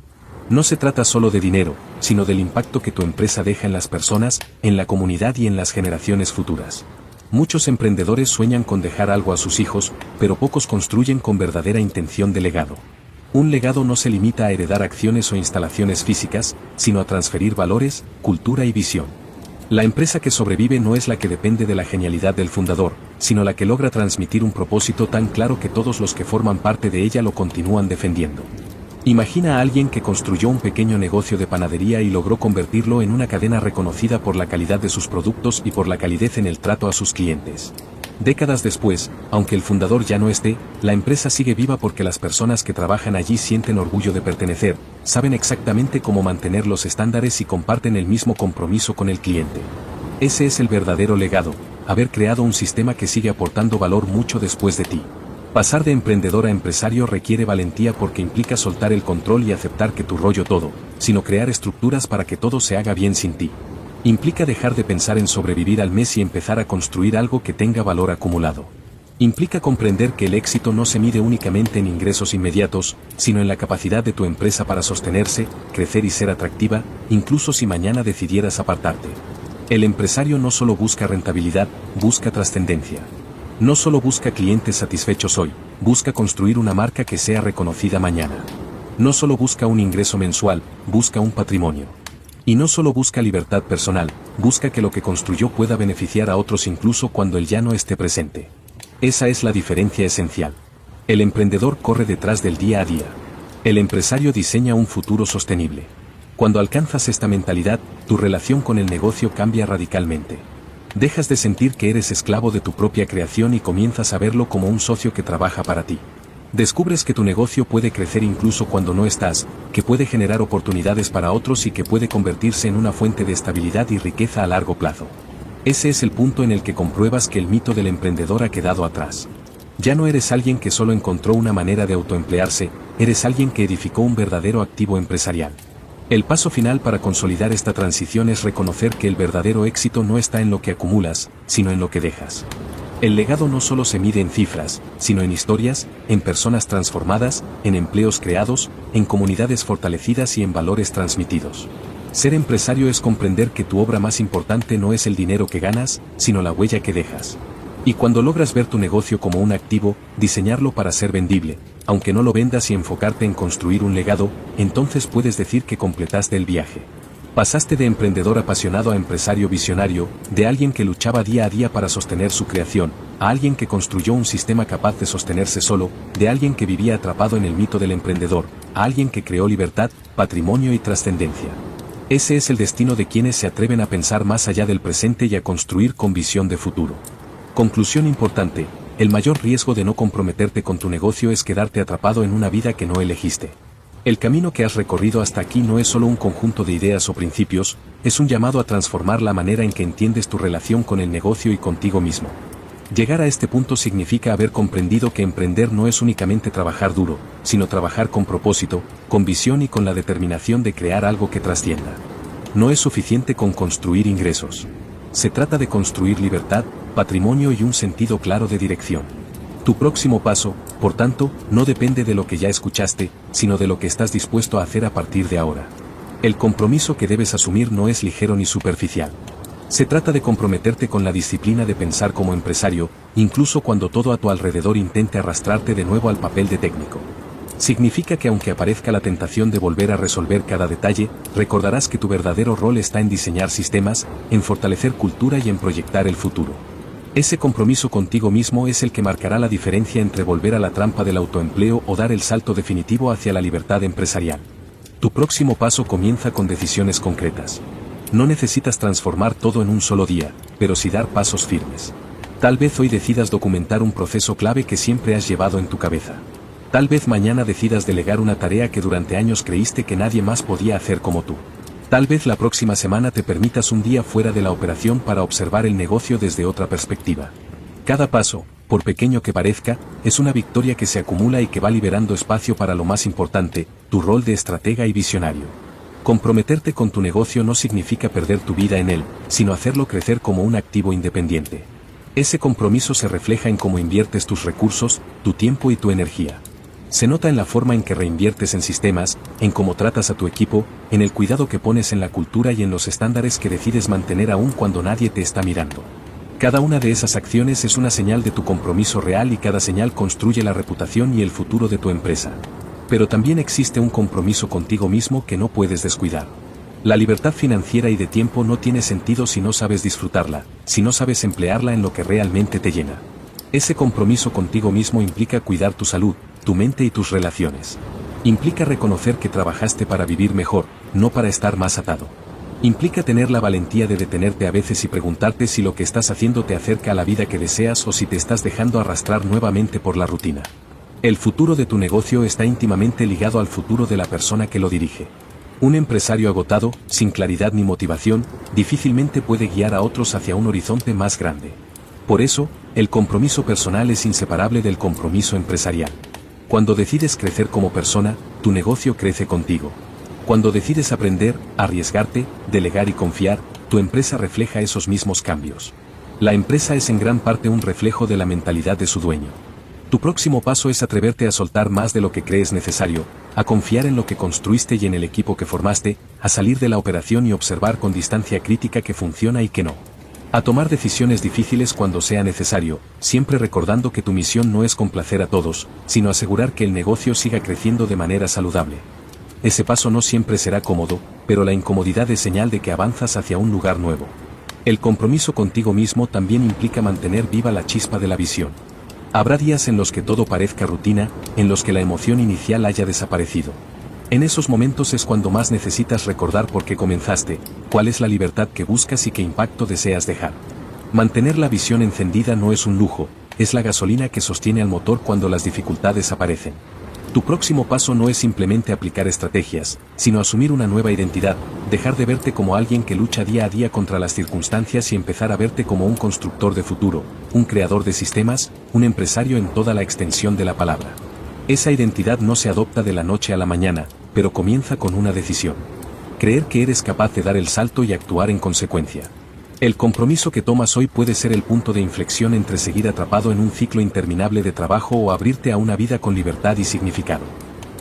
No se trata solo de dinero, sino del impacto que tu empresa deja en las personas, en la comunidad y en las generaciones futuras. Muchos emprendedores sueñan con dejar algo a sus hijos, pero pocos construyen con verdadera intención de legado. Un legado no se limita a heredar acciones o instalaciones físicas, sino a transferir valores, cultura y visión. La empresa que sobrevive no es la que depende de la genialidad del fundador, sino la que logra transmitir un propósito tan claro que todos los que forman parte de ella lo continúan defendiendo. Imagina a alguien que construyó un pequeño negocio de panadería y logró convertirlo en una cadena reconocida por la calidad de sus productos y por la calidez en el trato a sus clientes. Décadas después, aunque el fundador ya no esté, la empresa sigue viva porque las personas que trabajan allí sienten orgullo de pertenecer, saben exactamente cómo mantener los estándares y comparten el mismo compromiso con el cliente. Ese es el verdadero legado, haber creado un sistema que sigue aportando valor mucho después de ti. Pasar de emprendedor a empresario requiere valentía porque implica soltar el control y aceptar que tu rollo todo, sino crear estructuras para que todo se haga bien sin ti. Implica dejar de pensar en sobrevivir al mes y empezar a construir algo que tenga valor acumulado. Implica comprender que el éxito no se mide únicamente en ingresos inmediatos, sino en la capacidad de tu empresa para sostenerse, crecer y ser atractiva, incluso si mañana decidieras apartarte. El empresario no solo busca rentabilidad, busca trascendencia. No solo busca clientes satisfechos hoy, busca construir una marca que sea reconocida mañana. No solo busca un ingreso mensual, busca un patrimonio. Y no solo busca libertad personal, busca que lo que construyó pueda beneficiar a otros incluso cuando él ya no esté presente. Esa es la diferencia esencial. El emprendedor corre detrás del día a día. El empresario diseña un futuro sostenible. Cuando alcanzas esta mentalidad, tu relación con el negocio cambia radicalmente. Dejas de sentir que eres esclavo de tu propia creación y comienzas a verlo como un socio que trabaja para ti. Descubres que tu negocio puede crecer incluso cuando no estás, que puede generar oportunidades para otros y que puede convertirse en una fuente de estabilidad y riqueza a largo plazo. Ese es el punto en el que compruebas que el mito del emprendedor ha quedado atrás. Ya no eres alguien que solo encontró una manera de autoemplearse, eres alguien que edificó un verdadero activo empresarial. El paso final para consolidar esta transición es reconocer que el verdadero éxito no está en lo que acumulas, sino en lo que dejas. El legado no solo se mide en cifras, sino en historias, en personas transformadas, en empleos creados, en comunidades fortalecidas y en valores transmitidos. Ser empresario es comprender que tu obra más importante no es el dinero que ganas, sino la huella que dejas. Y cuando logras ver tu negocio como un activo, diseñarlo para ser vendible, aunque no lo vendas y enfocarte en construir un legado, entonces puedes decir que completaste el viaje. Pasaste de emprendedor apasionado a empresario visionario, de alguien que luchaba día a día para sostener su creación, a alguien que construyó un sistema capaz de sostenerse solo, de alguien que vivía atrapado en el mito del emprendedor, a alguien que creó libertad, patrimonio y trascendencia. Ese es el destino de quienes se atreven a pensar más allá del presente y a construir con visión de futuro. Conclusión importante: el mayor riesgo de no comprometerte con tu negocio es quedarte atrapado en una vida que no elegiste. El camino que has recorrido hasta aquí no es solo un conjunto de ideas o principios, es un llamado a transformar la manera en que entiendes tu relación con el negocio y contigo mismo. Llegar a este punto significa haber comprendido que emprender no es únicamente trabajar duro, sino trabajar con propósito, con visión y con la determinación de crear algo que trascienda. No es suficiente con construir ingresos. Se trata de construir libertad, patrimonio y un sentido claro de dirección. Tu próximo paso, por tanto, no depende de lo que ya escuchaste, sino de lo que estás dispuesto a hacer a partir de ahora. El compromiso que debes asumir no es ligero ni superficial. Se trata de comprometerte con la disciplina de pensar como empresario, incluso cuando todo a tu alrededor intente arrastrarte de nuevo al papel de técnico. Significa que aunque aparezca la tentación de volver a resolver cada detalle, recordarás que tu verdadero rol está en diseñar sistemas, en fortalecer cultura y en proyectar el futuro. Ese compromiso contigo mismo es el que marcará la diferencia entre volver a la trampa del autoempleo o dar el salto definitivo hacia la libertad empresarial. Tu próximo paso comienza con decisiones concretas. No necesitas transformar todo en un solo día, pero sí dar pasos firmes. Tal vez hoy decidas documentar un proceso clave que siempre has llevado en tu cabeza. Tal vez mañana decidas delegar una tarea que durante años creíste que nadie más podía hacer como tú. Tal vez la próxima semana te permitas un día fuera de la operación para observar el negocio desde otra perspectiva. Cada paso, por pequeño que parezca, es una victoria que se acumula y que va liberando espacio para lo más importante, tu rol de estratega y visionario. Comprometerte con tu negocio no significa perder tu vida en él, sino hacerlo crecer como un activo independiente. Ese compromiso se refleja en cómo inviertes tus recursos, tu tiempo y tu energía. Se nota en la forma en que reinviertes en sistemas, en cómo tratas a tu equipo, en el cuidado que pones en la cultura y en los estándares que decides mantener aún cuando nadie te está mirando. Cada una de esas acciones es una señal de tu compromiso real y cada señal construye la reputación y el futuro de tu empresa. Pero también existe un compromiso contigo mismo que no puedes descuidar. La libertad financiera y de tiempo no tiene sentido si no sabes disfrutarla, si no sabes emplearla en lo que realmente te llena. Ese compromiso contigo mismo implica cuidar tu salud, tu mente y tus relaciones. Implica reconocer que trabajaste para vivir mejor, no para estar más atado. Implica tener la valentía de detenerte a veces y preguntarte si lo que estás haciendo te acerca a la vida que deseas o si te estás dejando arrastrar nuevamente por la rutina. El futuro de tu negocio está íntimamente ligado al futuro de la persona que lo dirige. Un empresario agotado, sin claridad ni motivación, difícilmente puede guiar a otros hacia un horizonte más grande. Por eso, el compromiso personal es inseparable del compromiso empresarial. Cuando decides crecer como persona, tu negocio crece contigo. Cuando decides aprender, arriesgarte, delegar y confiar, tu empresa refleja esos mismos cambios. La empresa es en gran parte un reflejo de la mentalidad de su dueño. Tu próximo paso es atreverte a soltar más de lo que crees necesario, a confiar en lo que construiste y en el equipo que formaste, a salir de la operación y observar con distancia crítica qué funciona y qué no. A tomar decisiones difíciles cuando sea necesario, siempre recordando que tu misión no es complacer a todos, sino asegurar que el negocio siga creciendo de manera saludable. Ese paso no siempre será cómodo, pero la incomodidad es señal de que avanzas hacia un lugar nuevo. El compromiso contigo mismo también implica mantener viva la chispa de la visión. Habrá días en los que todo parezca rutina, en los que la emoción inicial haya desaparecido. En esos momentos es cuando más necesitas recordar por qué comenzaste, cuál es la libertad que buscas y qué impacto deseas dejar. Mantener la visión encendida no es un lujo, es la gasolina que sostiene al motor cuando las dificultades aparecen. Tu próximo paso no es simplemente aplicar estrategias, sino asumir una nueva identidad, dejar de verte como alguien que lucha día a día contra las circunstancias y empezar a verte como un constructor de futuro, un creador de sistemas, un empresario en toda la extensión de la palabra. Esa identidad no se adopta de la noche a la mañana, pero comienza con una decisión. Creer que eres capaz de dar el salto y actuar en consecuencia. El compromiso que tomas hoy puede ser el punto de inflexión entre seguir atrapado en un ciclo interminable de trabajo o abrirte a una vida con libertad y significado.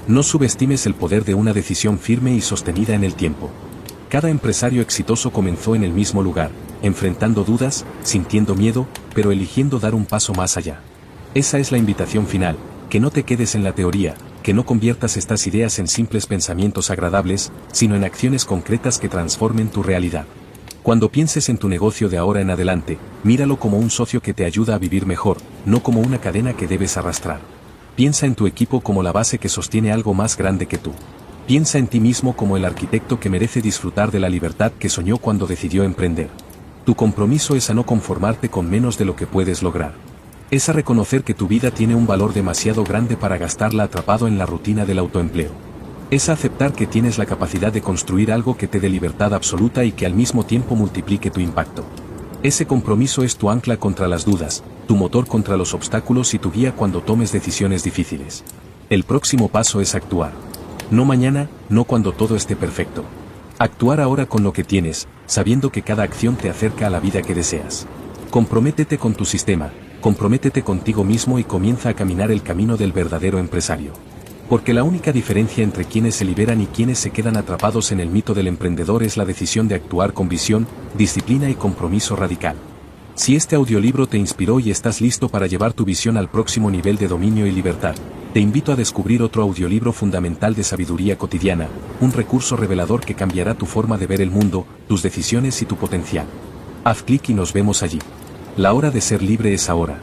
No subestimes el poder de una decisión firme y sostenida en el tiempo. Cada empresario exitoso comenzó en el mismo lugar, enfrentando dudas, sintiendo miedo, pero eligiendo dar un paso más allá. Esa es la invitación final, que no te quedes en la teoría, que no conviertas estas ideas en simples pensamientos agradables, sino en acciones concretas que transformen tu realidad. Cuando pienses en tu negocio de ahora en adelante, míralo como un socio que te ayuda a vivir mejor, no como una cadena que debes arrastrar. Piensa en tu equipo como la base que sostiene algo más grande que tú. Piensa en ti mismo como el arquitecto que merece disfrutar de la libertad que soñó cuando decidió emprender. Tu compromiso es a no conformarte con menos de lo que puedes lograr. Es a reconocer que tu vida tiene un valor demasiado grande para gastarla atrapado en la rutina del autoempleo. Es aceptar que tienes la capacidad de construir algo que te dé libertad absoluta y que al mismo tiempo multiplique tu impacto. Ese compromiso es tu ancla contra las dudas, tu motor contra los obstáculos y tu guía cuando tomes decisiones difíciles. El próximo paso es actuar. No mañana, no cuando todo esté perfecto. Actuar ahora con lo que tienes, sabiendo que cada acción te acerca a la vida que deseas. Comprométete con tu sistema, comprométete contigo mismo y comienza a caminar el camino del verdadero empresario. Porque la única diferencia entre quienes se liberan y quienes se quedan atrapados en el mito del emprendedor es la decisión de actuar con visión, disciplina y compromiso radical. Si este audiolibro te inspiró y estás listo para llevar tu visión al próximo nivel de dominio y libertad, te invito a descubrir otro audiolibro fundamental de sabiduría cotidiana, un recurso revelador que cambiará tu forma de ver el mundo, tus decisiones y tu potencial. Haz clic y nos vemos allí. La hora de ser libre es ahora.